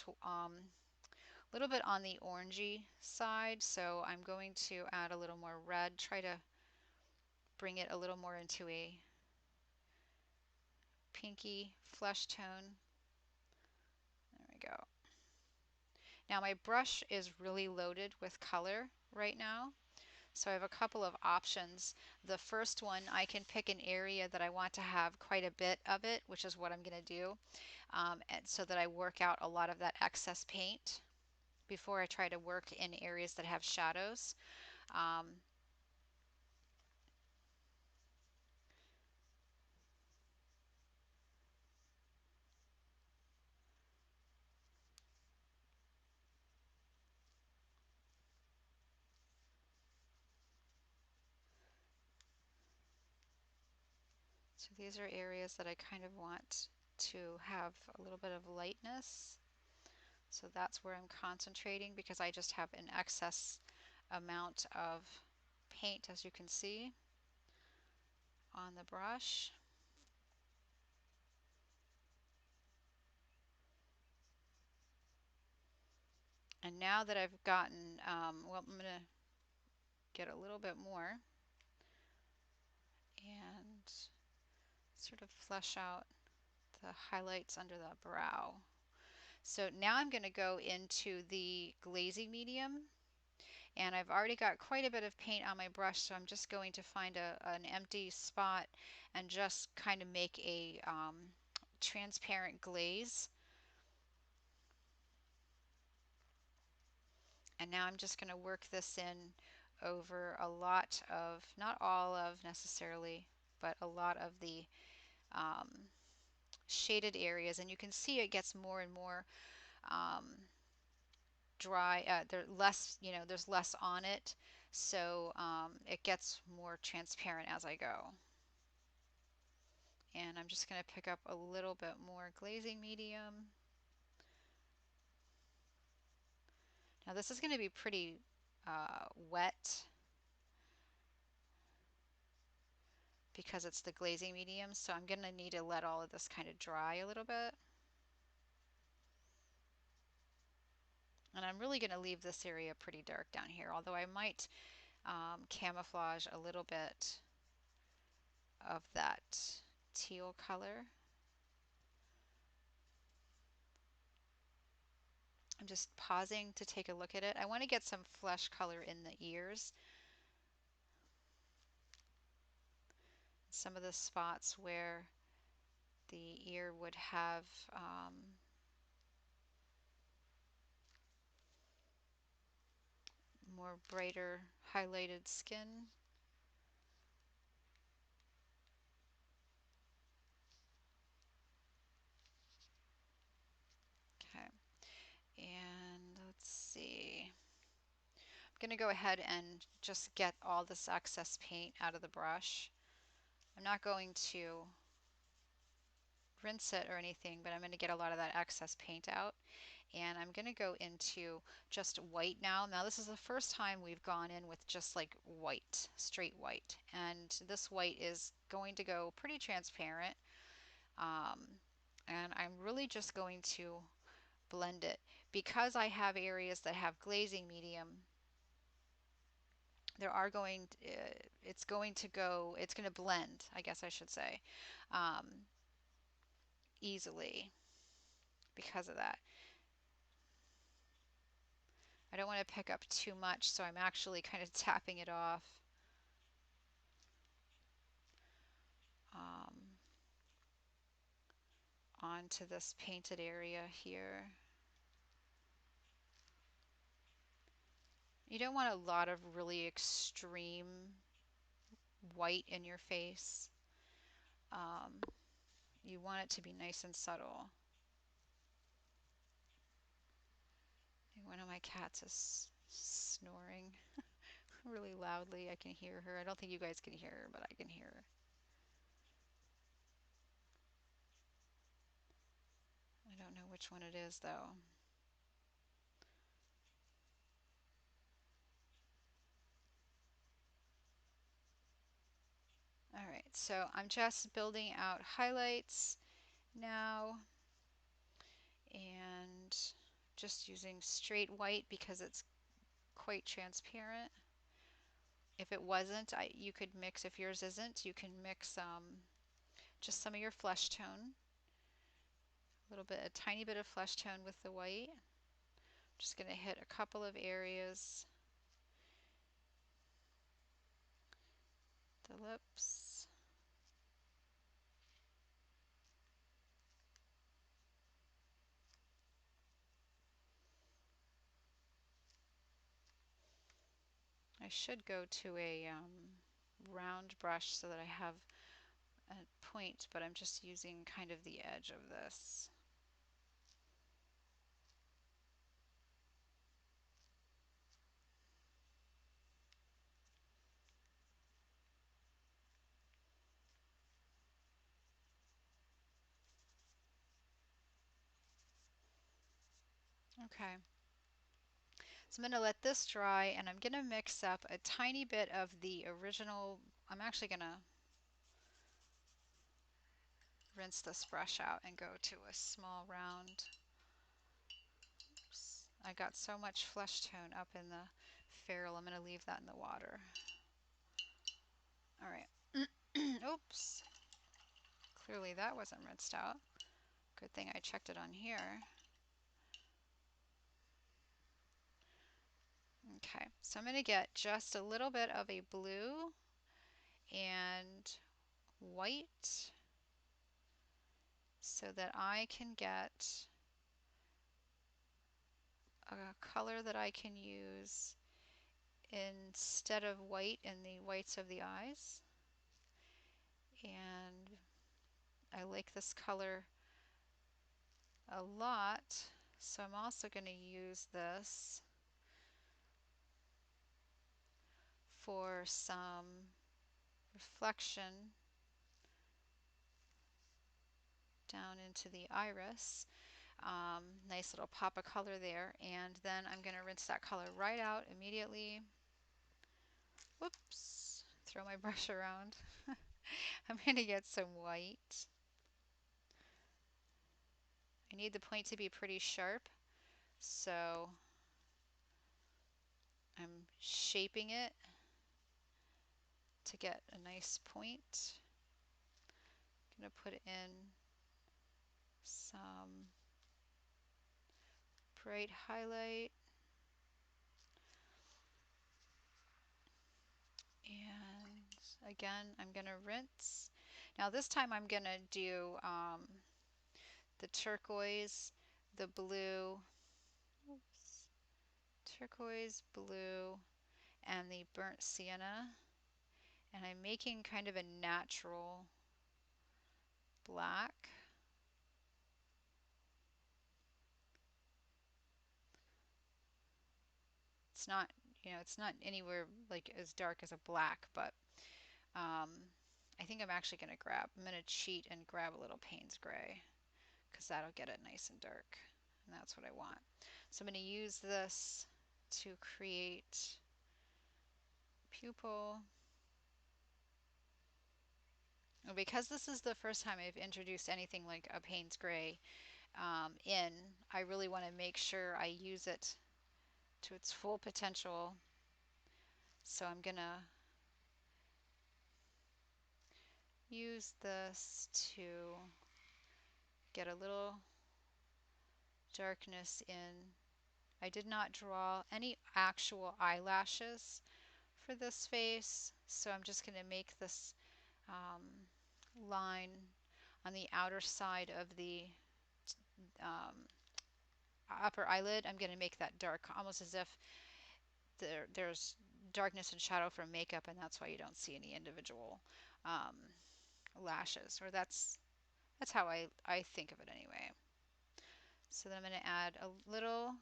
bit on the orangey side, so I'm going to add a little more red, try to bring it a little more into a pinky flesh tone. There we go. Now my brush is really loaded with color right now. So I have a couple of options. The first one, I can pick an area that I want to have quite a bit of it, which is what I'm going to do, and so that I work out a lot of that excess paint before I try to work in areas that have shadows. Um, so these are areas that I kind of want to have a little bit of lightness. So that's where I'm concentrating because I just have an excess amount of paint, as you can see, on the brush. And now that I've gotten, well, I'm going to get a little bit more and sort of flesh out the highlights under the brow. So now I'm going to go into the glazing medium, and I've already got quite a bit of paint on my brush, so I'm just going to find an empty spot and just kind of make a transparent glaze. And now I'm just going to work this in over a lot of, not all of necessarily, but a lot of the um, shaded areas. And you can see it gets more and more dry. There's less on it, so it gets more transparent as I go. And I'm just going to pick up a little bit more glazing medium. Now this is going to be pretty wet because it's the glazing medium, so I'm going to need to let all of this kind of dry a little bit. And I'm really going to leave this area pretty dark down here, although I might camouflage a little bit of that teal color. I'm just pausing to take a look at it. I want to get some flesh color in the ears. Some of the spots where the ear would have more brighter highlighted skin. Okay, and let's see. I'm going to go ahead and just get all this excess paint out of the brush. I'm not going to rinse it or anything, but I'm going to get a lot of that excess paint out. And I'm going to go into just white now. Now this is the first time we've gone in with just like white, straight white. And this white is going to go pretty transparent. Um, and I'm really just going to blend it. Because I have areas that have glazing medium, it's going to blend, I guess I should say, um, easily because of that. I don't want to pick up too much, so I'm actually kind of tapping it off um, onto this painted area here. You don't want a lot of really extreme white in your face. Um, you want it to be nice and subtle. One of my cats is snoring really loudly. I can hear her. I don't think you guys can hear her, but I can hear her. I don't know which one it is though. All right, so I'm just building out highlights now and just using straight white because it's quite transparent. If it wasn't, you could mix, if yours isn't, you can mix just some of your flesh tone, a tiny bit of flesh tone with the white. Just going to hit a couple of areas. The lips. I should go to a round brush so that I have a point, but I'm just using kind of the edge of this. Okay, so I'm going to let this dry and I'm going to mix up a tiny bit of the original. I'm actually going to rinse this brush out and go to a small round. Oops. I got so much flesh tone up in the ferrule, I'm going to leave that in the water. All right. Oops. Clearly that wasn't rinsed out. Good thing I checked it on here. Okay, so I'm going to get just a little bit of a blue and white so that I can get a color that I can use instead of white in the whites of the eyes. And I like this color a lot, so I'm also going to use this for some reflection down into the iris. Nice little pop of color there, and then I'm going to rinse that color right out immediately. Whoops, throw my brush around. I'm going to get some white. I need the point to be pretty sharp, so I'm shaping it to get a nice point. I'm going to put in some bright highlight. And again, I'm going to rinse. Now this time I'm going to do the turquoise, the blue, oops, turquoise, blue, and the burnt sienna. And I'm making kind of a natural black. It's not, it's not anywhere like as dark as a black, but um, I think I'm going to cheat and grab a little Payne's Gray because that'll get it nice and dark. And that's what I want. So I'm going to use this to create pupil. And because this is the first time I've introduced anything like a Payne's Gray I really want to make sure I use it to its full potential. So I'm going to use this to get a little darkness in. I did not draw any actual eyelashes for this face, so I'm just going to make this line on the outer side of the um, upper eyelid. I'm going to make that dark, almost as if there's darkness and shadow from makeup, and that's why you don't see any individual um, lashes. Or that's how I think of it anyway. So then I'm going to add a little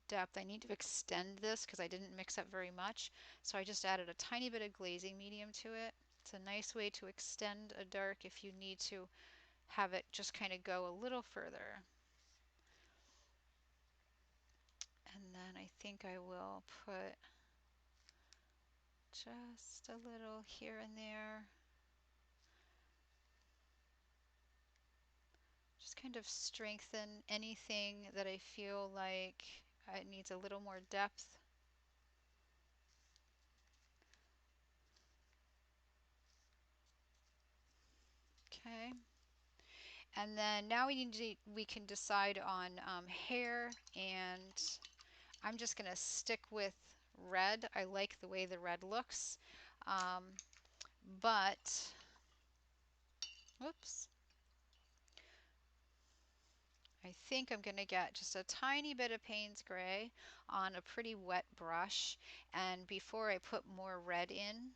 depth. I need to extend this because I didn't mix up very much. So I just added a tiny bit of glazing medium to it. It's a nice way to extend a dark if you need to have it just kind of go a little further. And then I think I will put just a little here and there. Just kind of strengthen anything that I feel like it needs a little more depth. Okay. And then now we can decide on hair, and I'm just going to stick with red. I like the way the red looks, um, but whoops, I think I'm going to get just a tiny bit of Payne's Gray on a pretty wet brush, and before I put more red in,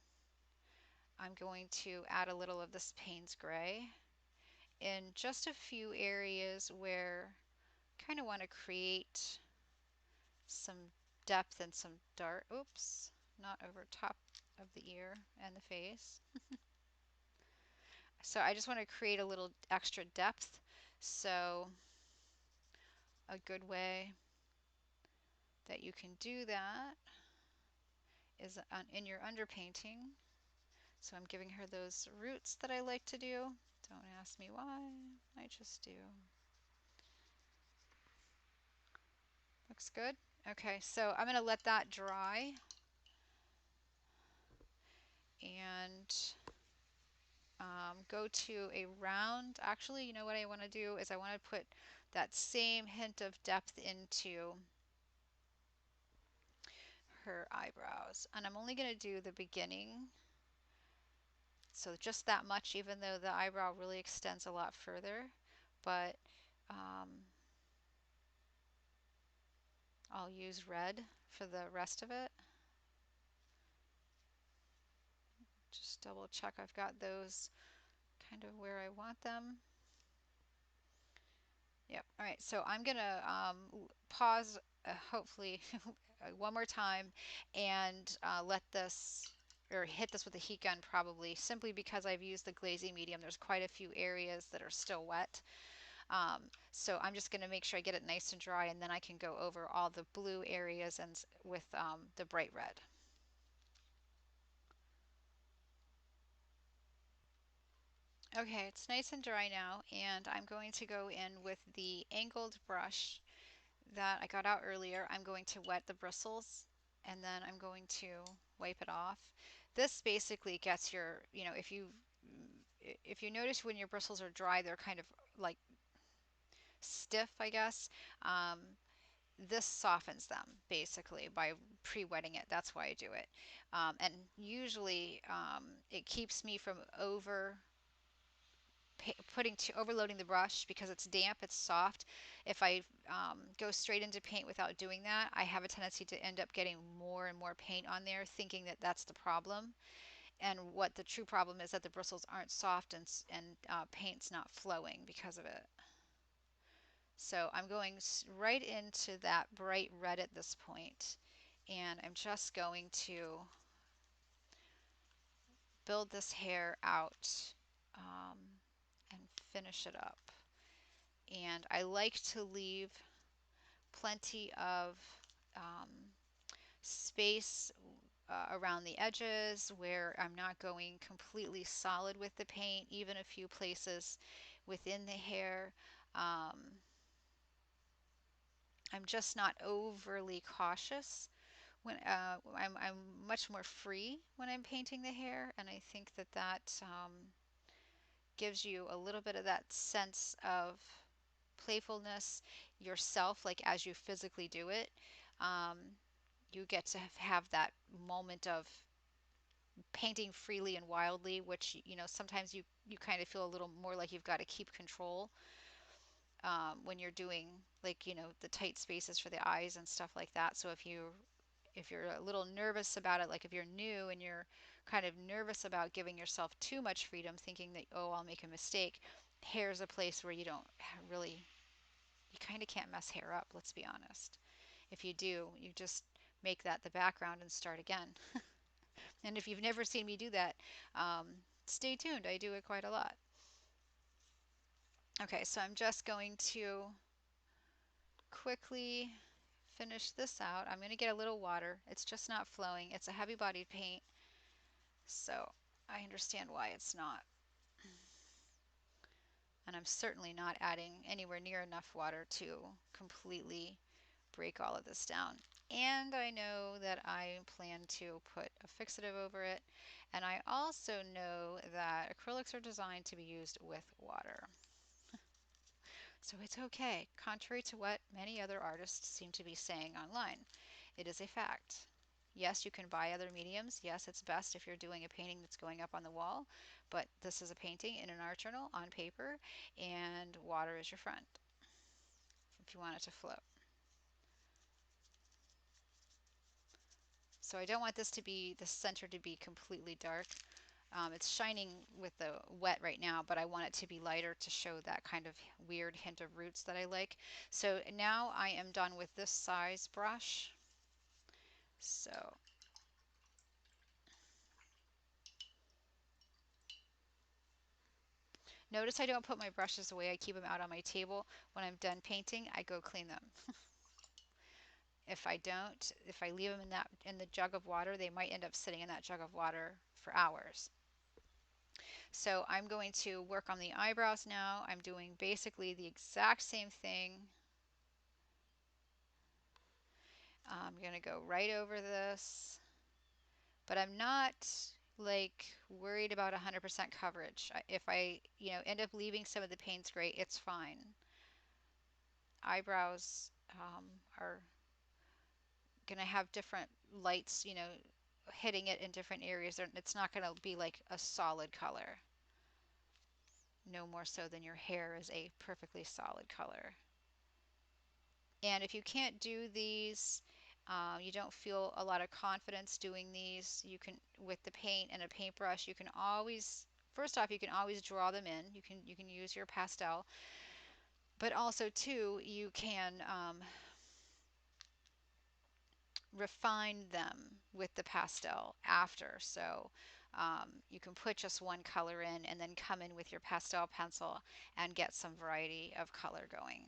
I'm going to add a little of this Payne's Gray in just a few areas where I kind of want to create some depth and some dark. Oops, not over top of the ear and the face. So I just want to create a little extra depth. So a good way that you can do that is in your underpainting. So I'm giving her those roots that I like to do. Don't ask me why, I just do. Looks good. Okay, so I'm going to let that dry, and go to a round. Actually, you know what I want to do is I want to put that same hint of depth into her eyebrows. And I'm only going to do the beginning. So just that much, even though the eyebrow really extends a lot further. But I'll use red for the rest of it. Just double check I've got those kind of where I want them. Yep. All right. So I'm going to pause, hopefully, one more time, and let this, or hit this with a heat gun probably, simply because I've used the glazing medium. There's quite a few areas that are still wet. So I'm just going to make sure I get it nice and dry, and then I can go over all the blue areas and with the bright red. Okay, it's nice and dry now, and I'm going to go in with the angled brush that I got out earlier. I'm going to wet the bristles, and then I'm going to wipe it off. This basically gets your, if you notice when your bristles are dry, they're kind of like stiff, I guess. This softens them basically by pre-wetting it. That's why I do it. And usually it keeps me from overloading the brush because it's damp, it's soft. If I go straight into paint without doing that, I have a tendency to end up getting more and more paint on there, thinking that that's the problem. And what the true problem is that the bristles aren't soft, and paint's not flowing because of it. So I'm going right into that bright red at this point, and I'm just going to build this hair out and finish it up. And I like to leave plenty of um, space around the edges where I'm not going completely solid with the paint, even a few places within the hair. I'm just not overly cautious when I'm much more free when I'm painting the hair, and I think that gives you a little bit of that sense of playfulness yourself, like as you physically do it. Um, you get to have that moment of painting freely and wildly, which sometimes you kind of feel a little more like you've got to keep control. when you're doing like, the tight spaces for the eyes and stuff like that. So if you're a little nervous about it, like if you're new and you're kind of nervous about giving yourself too much freedom, thinking that, oh, I'll make a mistake, hair's a place where you don't really, you kind of can't mess hair up, let's be honest. If you do, you just make that the background and start again. And if you've never seen me do that, stay tuned. I do it quite a lot. Okay, so I'm just going to quickly finish this out. I'm going to get a little water. It's just not flowing. It's a heavy bodied paint, so I understand why it's not. And I'm certainly not adding anywhere near enough water to completely break all of this down. And I know that I plan to put a fixative over it. And I also know that acrylics are designed to be used with water. So it's okay, contrary to what many other artists seem to be saying online. It is a fact. Yes, you can buy other mediums. Yes, it's best if you're doing a painting that's going up on the wall, but this is a painting in an art journal on paper, and water is your friend if you want it to float. So I don't want this to be, the center to be completely dark. It's shining with the wet right now, but I want it to be lighter to show that kind of weird hint of roots that I like. So now I am done with this size brush. So notice I don't put my brushes away. I keep them out on my table. When I'm done painting, I go clean them. If I don't, if I leave them in the jug of water, they might end up sitting in that jug of water for hours. So I'm going to work on the eyebrows now. I'm doing basically the exact same thing. I'm going to go right over this, but I'm not like worried about 100% coverage. If I, end up leaving some of the paints gray, it's fine. Eyebrows are going to have different lights, hitting it in different areas. It's not going to be like a solid color. No more so than your hair is a perfectly solid color. And if you can't do these, you don't feel a lot of confidence doing these, you can, with the paint and a paintbrush, you can always, first off, you can always draw them in. You can use your pastel, but also too, you can refine them with the pastel after. So you can put just one color in and then come in with your pastel pencil and get some variety of color going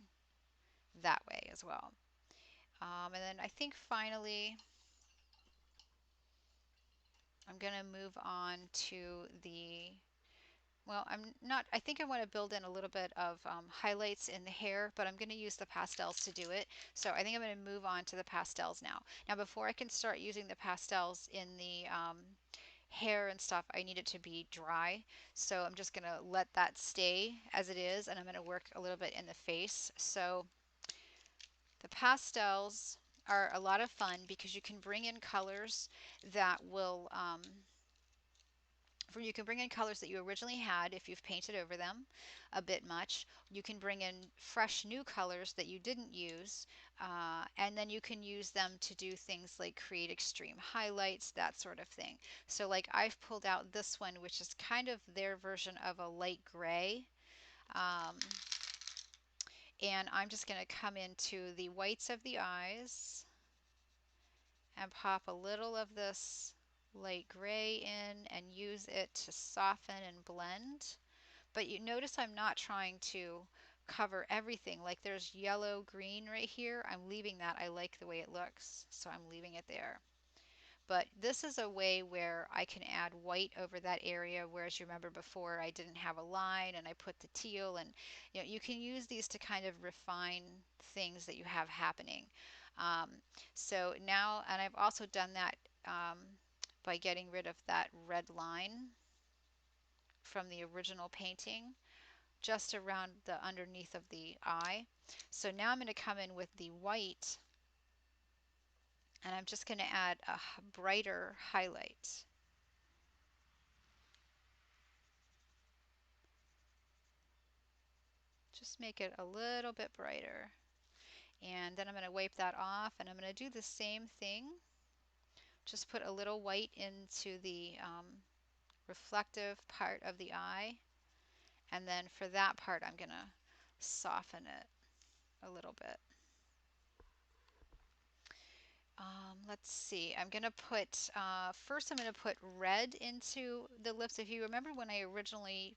that way as well. And then I think finally I'm going to move on to the, well, I'm not, I think I want to build in a little bit of highlights in the hair, but I'm going to use the pastels to do it. So I think I'm going to move on to the pastels now. Now, before I can start using the pastels in the hair and stuff, I need it to be dry. So I'm just going to let that stay as it is, and I'm going to work a little bit in the face. So the pastels are a lot of fun because you can bring in colors that will, you can bring in colors that you originally had if you've painted over them a bit much. You can bring in fresh new colors that you didn't use, and then you can use them to do things like create extreme highlights, that sort of thing. So like I've pulled out this one, which is kind of their version of a light gray. Um, and I'm just going to come into the whites of the eyes and pop a little of this light gray in and use it to soften and blend. But you notice I'm not trying to cover everything. Like there's yellow, green right here. I'm leaving that. I like the way it looks, so I'm leaving it there. But this is a way where I can add white over that area, whereas you remember before I didn't have a line and I put the teal, and you can use these to kind of refine things that you have happening. So now, and I've also done that by getting rid of that red line from the original painting just around the underneath of the eye. So now I'm going to come in with the white, and I'm just going to add a brighter highlight. Just make it a little bit brighter. And then I'm going to wipe that off, and I'm going to do the same thing. Just put a little white into the reflective part of the eye. And then for that part, I'm going to soften it a little bit. Let's see. I'm going to put, first I'm going to put red into the lips. If you remember when I originally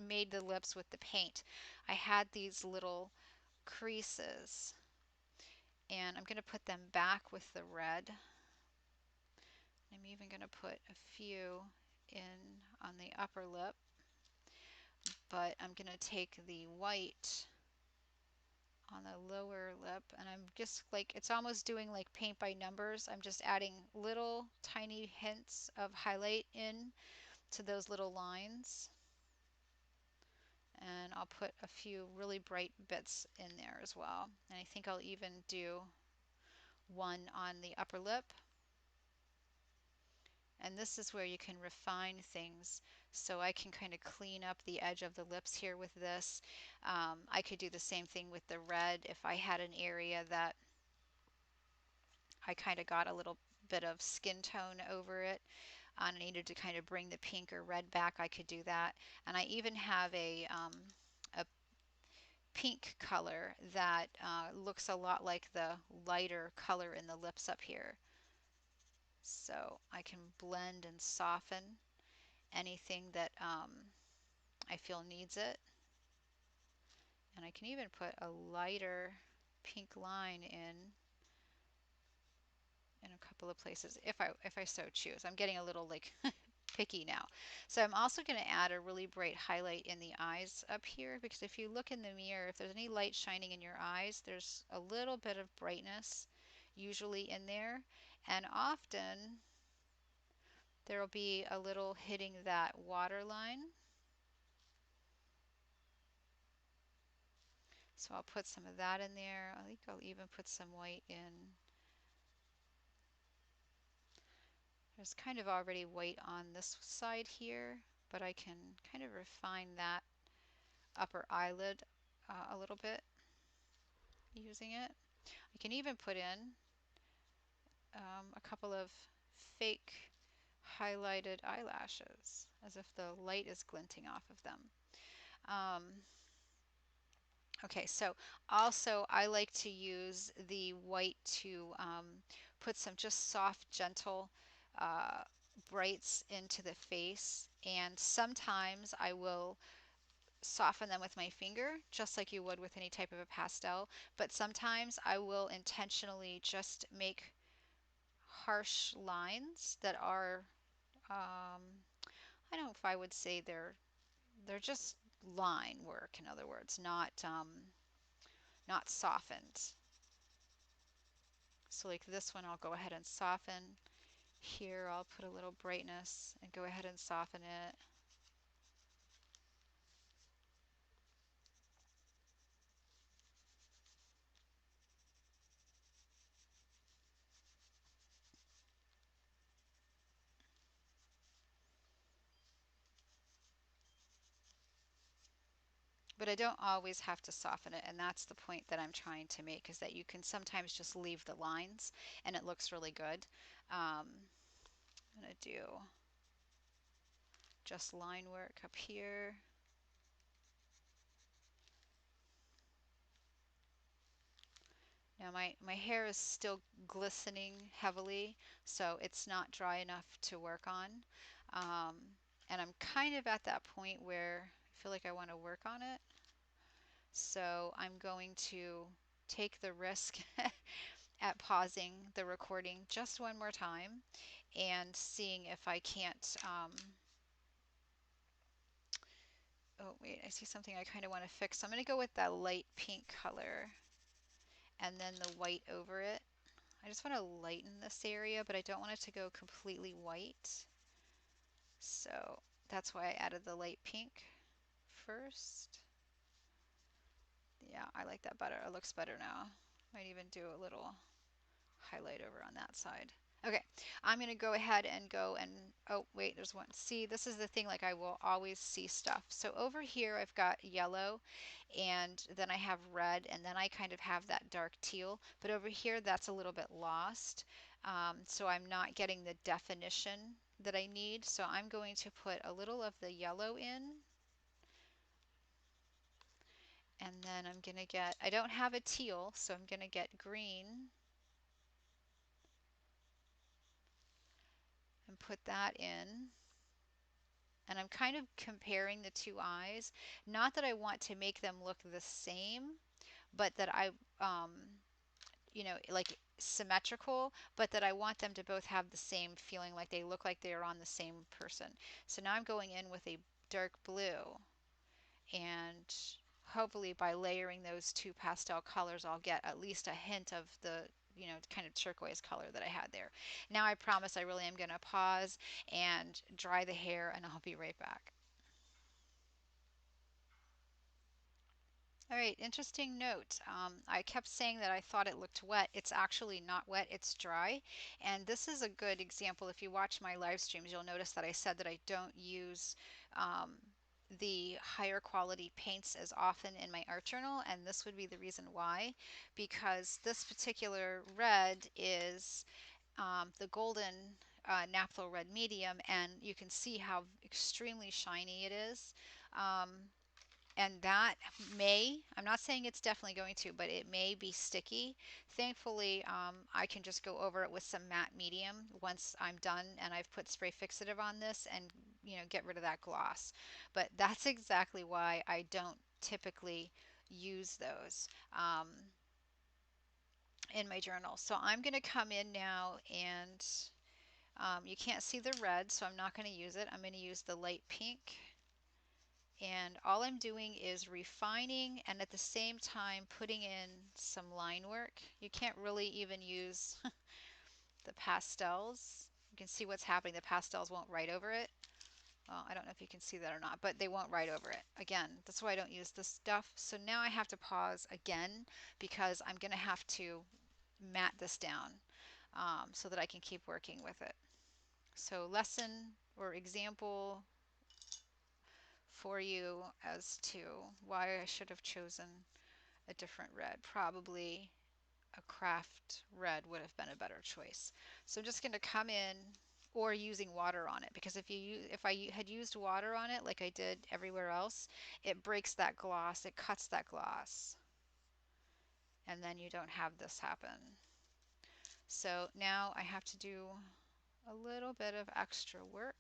made the lips with the paint, I had these little creases. And I'm going to put them back with the red. I'm even going to put a few in on the upper lip. But I'm going to take the white on the lower lip, and I'm just like, it's almost doing like paint by numbers. I'm just adding little tiny hints of highlight in to those little lines, and I'll put a few really bright bits in there as well. And I think I'll even do one on the upper lip. And this is where you can refine things. So I can kind of clean up the edge of the lips here with this. I could do the same thing with the red if I had an area that I kind of got a little bit of skin tone over it. I needed to kind of bring the pink or red back. I could do that. And I even have a pink color that looks a lot like the lighter color in the lips up here. So I can blend and soften anything that I feel needs it. And I can even put a lighter pink line in a couple of places if I so choose. I'm getting a little like picky now. So I'm also going to add a really bright highlight in the eyes up here, because if you look in the mirror, if there's any light shining in your eyes, there's a little bit of brightness usually in there. And often there will be a little hitting that waterline. So I'll put some of that in there. I think I'll even put some white in. There's kind of already white on this side here, but I can kind of refine that upper eyelid a little bit using it. I can even put in a couple of fake highlighted eyelashes as if the light is glinting off of them. Um, okay, so also I like to use the white to put some just soft, gentle brights into the face, and sometimes I will soften them with my finger, just like you would with any type of a pastel, but sometimes I will intentionally just make harsh lines that are, I don't know if I would say they're just line work, in other words, not softened. So like this one, I'll go ahead and soften. Here, I'll put a little brightness and go ahead and soften it. But I don't always have to soften it, and that's the point that I'm trying to make, is that you can sometimes just leave the lines and it looks really good. I'm going to do just line work up here. Now my hair is still glistening heavily, so it's not dry enough to work on. Um, and I'm kind of at that point where I feel like I want to work on it. So I'm going to take the risk at pausing the recording just one more time and seeing if I can't, oh wait, I see something I kind of want to fix. So I'm going to go with that light pink color and then the white over it. I just want to lighten this area, but I don't want it to go completely white. So that's why I added the light pink first. Yeah, I like that better. It looks better now. Might even do a little highlight over on that side. Okay, I'm going to go ahead and go and, oh, wait, there's one. See, this is the thing, like I will always see stuff. So over here, I've got yellow, and then I have red, and then I kind of have that dark teal. But over here, that's a little bit lost. So I'm not getting the definition that I need. So I'm going to put a little of the yellow in, and then I'm going to get, I don't have a teal, so I'm going to get green and put that in. And I'm kind of comparing the two eyes. Not that I want to make them look the same, but that um, like symmetrical, but that I want them to both have the same feeling, like they look like they are on the same person. So now I'm going in with a dark blue, and hopefully by layering those two pastel colors, I'll get at least a hint of the kind of turquoise color that I had there. Now I promise I really am going to pause and dry the hair, and I'll be right back. All right, interesting note. I kept saying that I thought it looked wet. It's actually not wet, it's dry. And this is a good example. If you watch my live streams, you'll notice that I said that I don't use the higher quality paints as often in my art journal, and this would be the reason why. Because this particular red is the golden naphtha red medium, and you can see how extremely shiny it is. And that may, I'm not saying it's definitely going to, but it may be sticky. Thankfully, I can just go over it with some matte medium once I'm done and I've put spray fixative on this and get rid of that gloss. But that's exactly why I don't typically use those in my journal. So I'm going to come in now, and you can't see the red, so I'm not going to use it. I'm going to use the light pink. And all I'm doing is refining and at the same time putting in some line work. You can't really even use the pastels. You can see what's happening. The pastels won't write over it. Well, I don't know if you can see that or not, but they won't write over it. Again, that's why I don't use this stuff. So now I have to pause again because I'm going to have to matte this down so that I can keep working with it. So lesson or example for you as to why I should have chosen a different red. Probably a craft red would have been a better choice. So I'm just going to come in, or using water on it, because if I had used water on it like I did everywhere else, it breaks that gloss, it cuts that gloss, and then you don't have this happen. So now I have to do a little bit of extra work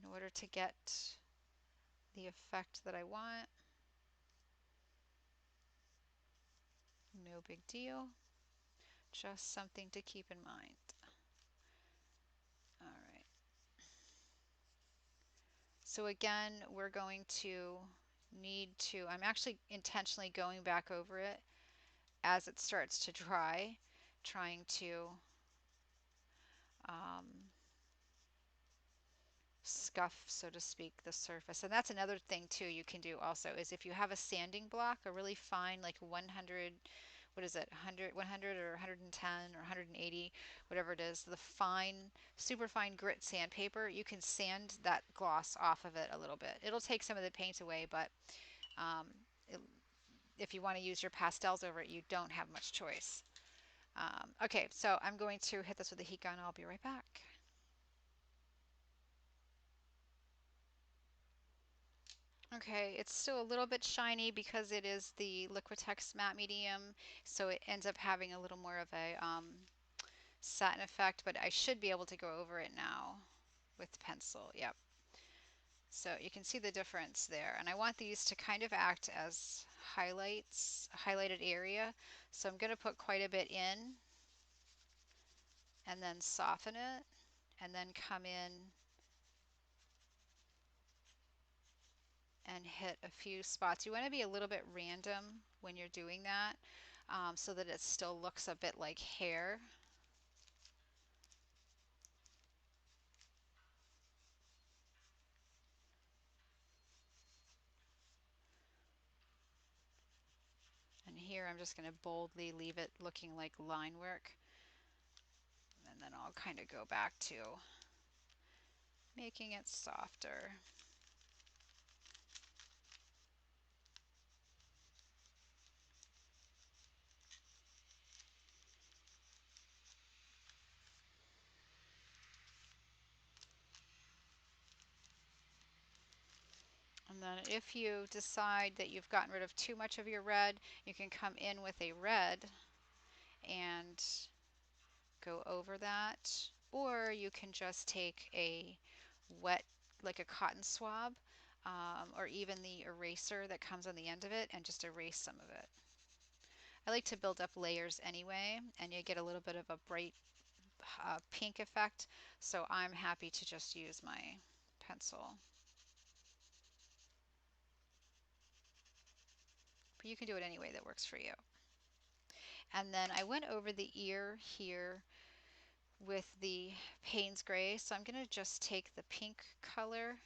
in order to get the effect that I want. No big deal. Just something to keep in mind. All right. So again, we're going to need to, I'm actually intentionally going back over it as it starts to dry, trying to um, scuff, so to speak, the surface. And that's another thing too you can do also, is if you have a sanding block, a really fine, like 100, what is it, 100 or 110 or 180, whatever it is, the fine, super fine grit sandpaper, you can sand that gloss off of it a little bit. It'll take some of the paint away, but um, it, if you want to use your pastels over it, you don't have much choice. Okay, so I'm going to hit this with a heat gun. I'll be right back. Okay, it's still a little bit shiny because it is the Liquitex matte medium, so it ends up having a little more of a satin effect, but I should be able to go over it now with pencil. Yep. So you can see the difference there. And I want these to kind of act as highlights, a highlighted area. So I'm going to put quite a bit in and then soften it and then come in and hit a few spots. You want to be a little bit random when you're doing that so that it still looks a bit like hair. And here I'm just going to boldly leave it looking like line work. And then I'll kind of go back to making it softer. And then if you decide that you've gotten rid of too much of your red, you can come in with a red and go over that. Or you can just take a wet, like a cotton swab, or even the eraser that comes on the end of it and just erase some of it. I like to build up layers anyway, and you get a little bit of a bright pink effect, so I'm happy to just use my pencil. But you can do it any way that works for you. And then I went over the ear here with the Payne's Gray, so I'm going to just take the pink color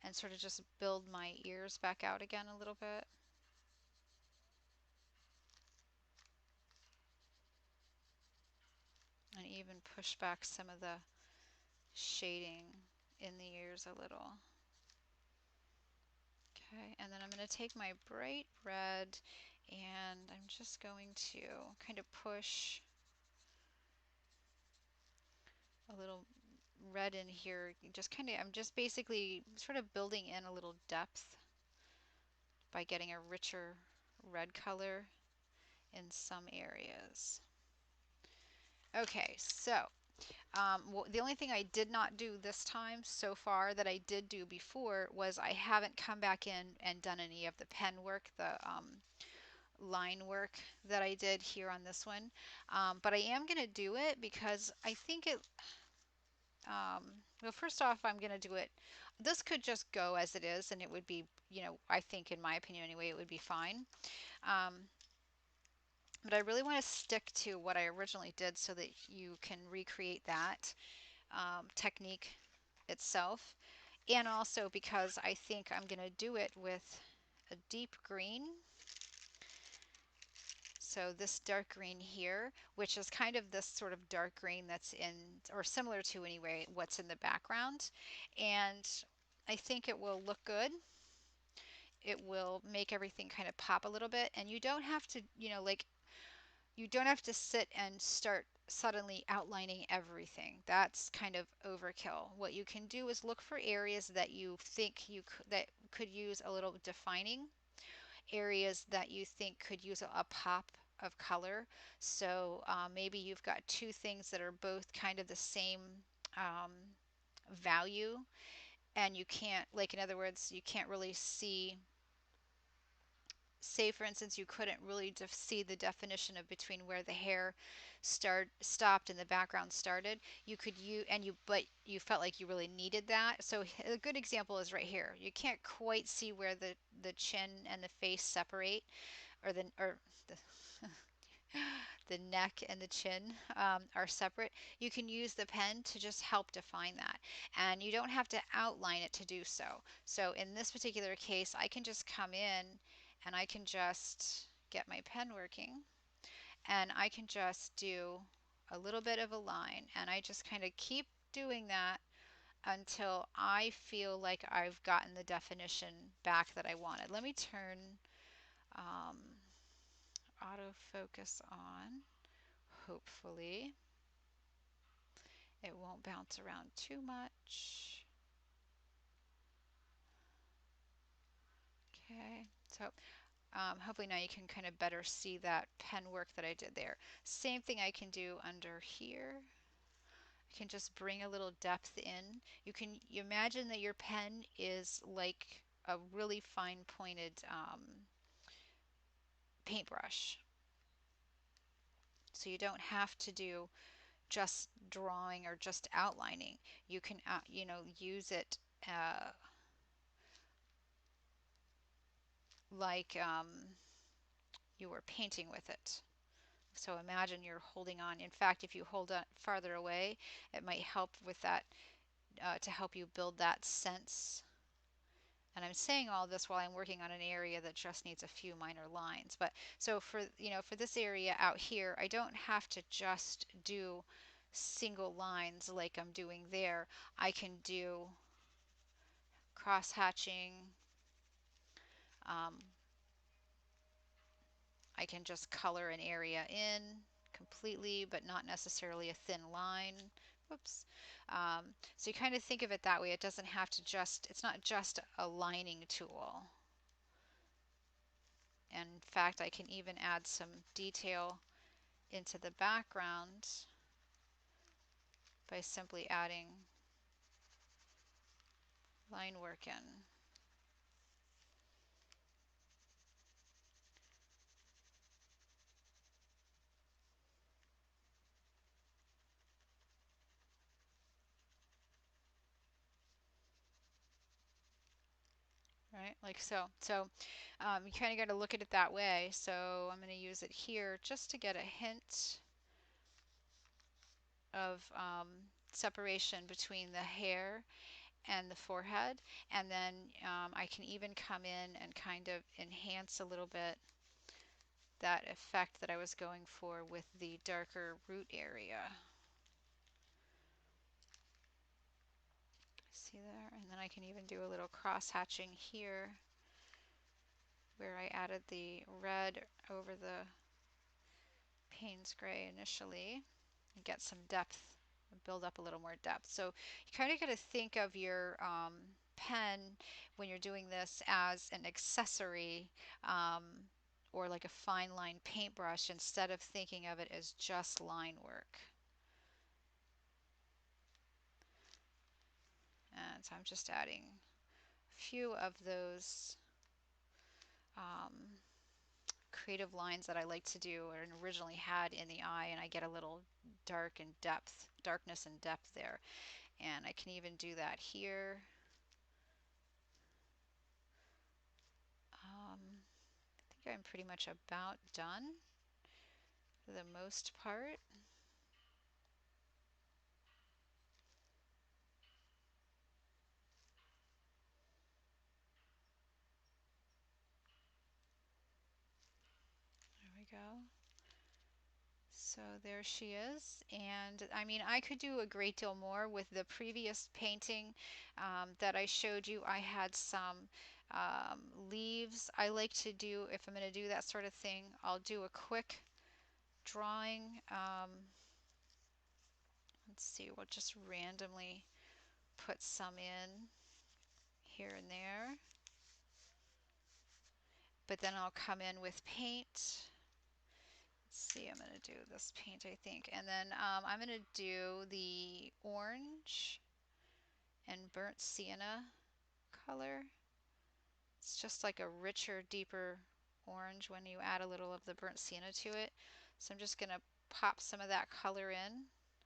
and sort of just build my ears back out again a little bit. And even push back some of the shading in the ears a little. Okay, and then I'm going to take my bright red and I'm just going to kind of push a little red in here. I'm just basically sort of building in a little depth by getting a richer red color in some areas. Okay, so the only thing I did not do this time so far that I did do before was I haven't come back in and done any of the pen work, the line work that I did here on this one. But I am going to do it because I think it, well, first off, I'm going to do it. This could just go as it is and it would be, I think in my opinion anyway, it would be fine. But I really want to stick to what I originally did so that you can recreate that technique itself. And also because I think I'm going to do it with a deep green. So this dark green here, which is kind of this sort of dark green that's in, or similar to anyway, what's in the background. And I think it will look good. It will make everything kind of pop a little bit. And you don't have to, you don't have to sit and start suddenly outlining everything. That's kind of overkill. What you can do is look for areas that you think that could use a little defining, areas that you think could use a pop of color. So maybe you've got two things that are both kind of the same um, value, and you can't, like in other words, you can't really see. Say for instance you couldn't really see the definition of between where the hair stopped and the background started, you could but you felt like you really needed that. So a good example is right here. You can't quite see where the chin and the face separate, or the the neck and the chin are separate. You can use the pen to just help define that, and you don't have to outline it to do so. So in this particular case, I can just come in and I can just get my pen working and I can just do a little bit of a line, and I just kind of keep doing that until I feel like I've gotten the definition back that I wanted. Let me turn um, autofocus on. Hopefully it won't bounce around too much. Okay, so hopefully now you can kind of better see that pen work that I did there. Same thing I can do under here. I can just bring a little depth in. You imagine that your pen is like a really fine pointed paintbrush. So you don't have to do just drawing or just outlining. You can, use it like you were painting with it. So imagine you're holding on. In fact, if you hold on farther away, it might help with that, to help you build that sense. And I'm saying all this while I'm working on an area that just needs a few minor lines. But so for this area out here, I don't have to just do single lines like I'm doing there, I can do cross hatching. Um, I can just color an area in completely, but not necessarily a thin line. Whoops. So you kind of think of it that way. It doesn't have to just, it's not just a lining tool. And in fact, I can even add some detail into the background by simply adding line work in. Right, like so. So you kind of got to look at it that way. So I'm going to use it here just to get a hint of separation between the hair and the forehead. And then I can even come in and kind of enhance a little bit that effect that I was going for with the darker root area. See there? And then I can even do a little cross hatching here where I added the red over the Payne's gray initially and get some depth, build up a little more depth. So you kind of got to think of your pen when you're doing this as an accessory or like a fine line paintbrush instead of thinking of it as just line work. And so I'm just adding a few of those um, creative lines that I like to do or originally had in the eye, and I get a little darkness and depth there. And I can even do that here. I think I'm pretty much about done for the most part. There we go. So there she is. And I mean, I could do a great deal more with the previous painting that I showed you. I had some leaves. I like to do, if I'm going to do that sort of thing, I'll do a quick drawing. Let's see, we'll just randomly put some in here and there. But then I'll come in with paint. Let's see, I'm going to do this paint, I think. And then I'm going to do the orange and burnt sienna color. It's just like a richer, deeper orange when you add a little of the burnt sienna to it. So I'm just going to pop some of that color in.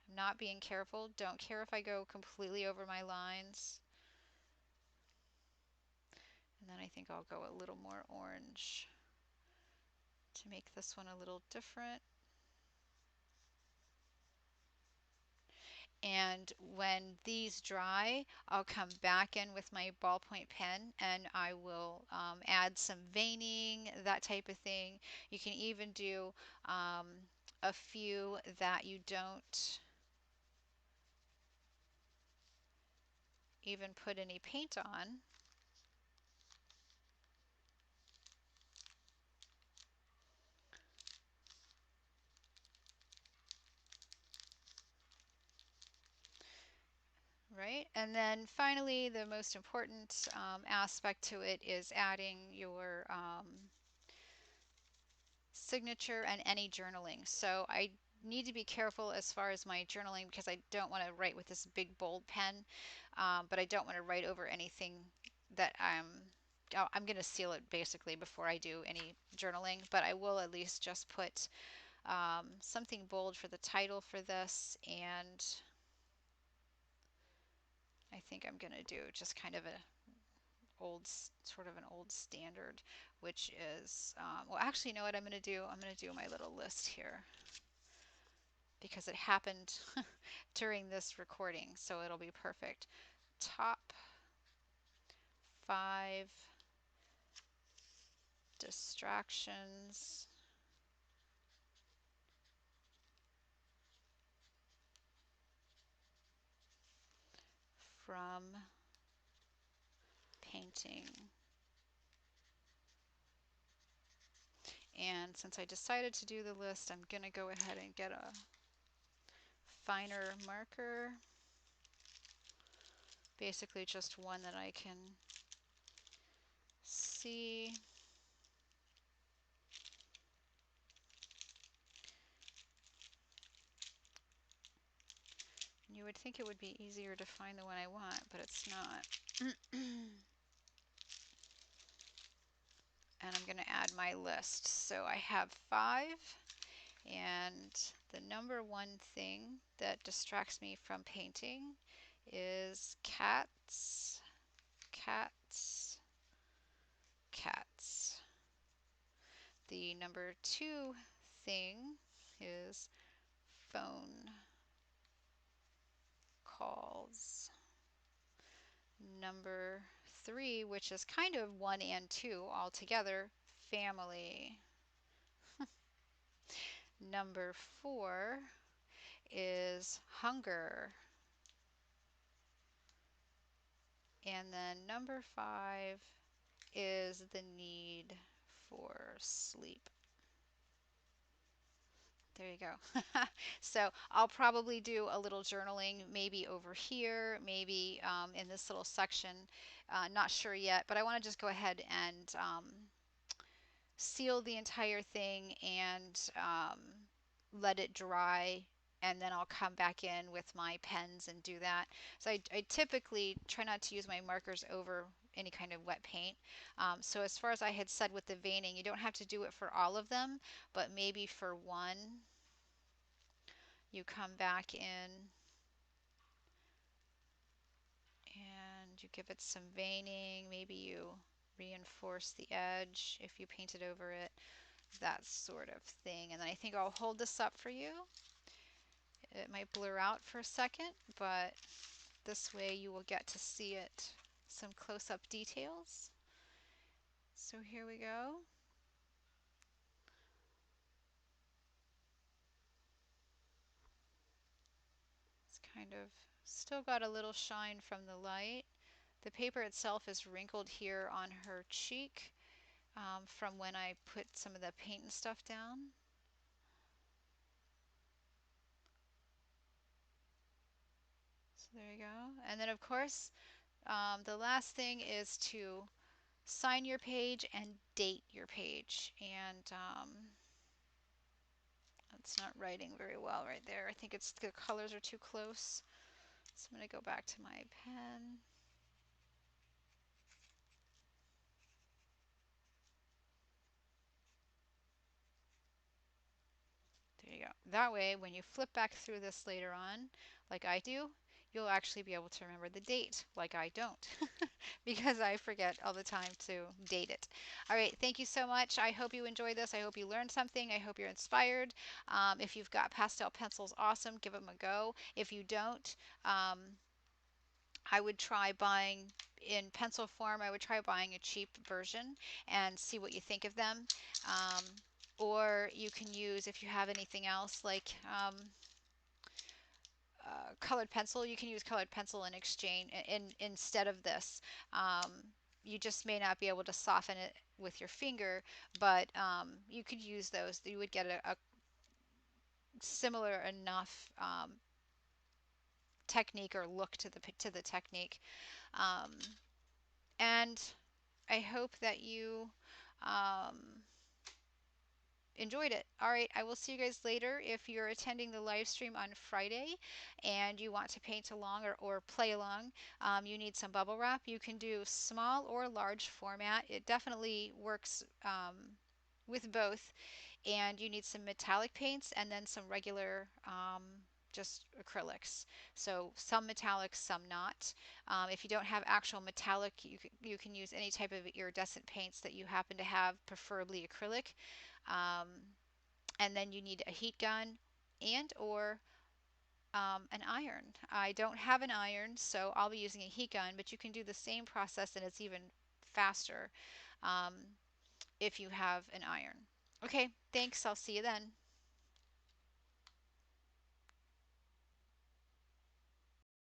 I'm not being careful. Don't care if I go completely over my lines. And then I think I'll go a little more orange to make this one a little different. And when these dry, I'll come back in with my ballpoint pen and I will add some veining, that type of thing. You can even do a few that you don't even put any paint on. Right, and then finally the most important aspect to it is adding your signature and any journaling. So I need to be careful as far as my journaling because I don't want to write with this big bold pen, but I don't want to write over anything that I'm going to seal it basically before I do any journaling, but I will at least just put something bold for the title for this, and I think I'm going to do just kind of sort of an old standard, which is, well, actually, you know what I'm going to do? I'm going to do my little list here because it happened during this recording, so it'll be perfect. Top 5 distractions from painting. And since I decided to do the list, I'm going to go ahead and get a finer marker. Basically just one that I can see. You would think it would be easier to find the one I want, but it's not. And I'm going to add my list. So I have 5, and the number one thing that distracts me from painting is cats, cats, cats. The number 2 thing is phone calls. Number 3, which is kind of 1 and 2 all together, family. Number 4 is hunger. And then number 5 is the need for sleep. There you go. So I'll probably do a little journaling, maybe over here, maybe in this little section. Not sure yet, but I want to just go ahead and seal the entire thing and let it dry, and then I'll come back in with my pens and do that. So I typically try not to use my markers over any kind of wet paint. So as far as I had said with the veining, you don't have to do it for all of them, but maybe for one, you come back in and you give it some veining. Maybe you reinforce the edge if you painted over it, that sort of thing. And then I think I'll hold this up for you. It might blur out for a second, but this way you will get to see it, some close-up details. So here we go. It's kind of still got a little shine from the light. The paper itself is wrinkled here on her cheek from when I put some of the paint and stuff down. So there you go. And then of course, the last thing is to sign your page and date your page. And it's not writing very well right there. I think it's the colors are too close. So I'm going to go back to my pen. There you go. That way, when you flip back through this later on, like I do, you'll actually be able to remember the date, like I don't, because I forget all the time to date it. All right, thank you so much. I hope you enjoyed this. I hope you learned something. I hope you're inspired. If you've got pastel pencils, awesome. Give them a go. If you don't, I would try buying in pencil form. I would try buying a cheap version and see what you think of them. Um, or you can use, if you have anything else like colored pencil, you can use colored pencil in exchange instead of this. Um, you just may not be able to soften it with your finger, but you could use those. You would get a similar enough technique or look to the technique. Um, and I hope that you enjoyed it. All right, I will see you guys later. If you're attending the live stream on Friday and you want to paint along or play along, you need some bubble wrap. You can do small or large format. It definitely works with both. And you need some metallic paints and then some regular just acrylics. So some metallics, some not. If you don't have actual metallic, you can use any type of iridescent paints that you happen to have, preferably acrylic. Um, and then you need a heat gun and or an iron. I don't have an iron, so I'll be using a heat gun, but you can do the same process and it's even faster um, if you have an iron. Okay, thanks. I'll see you then.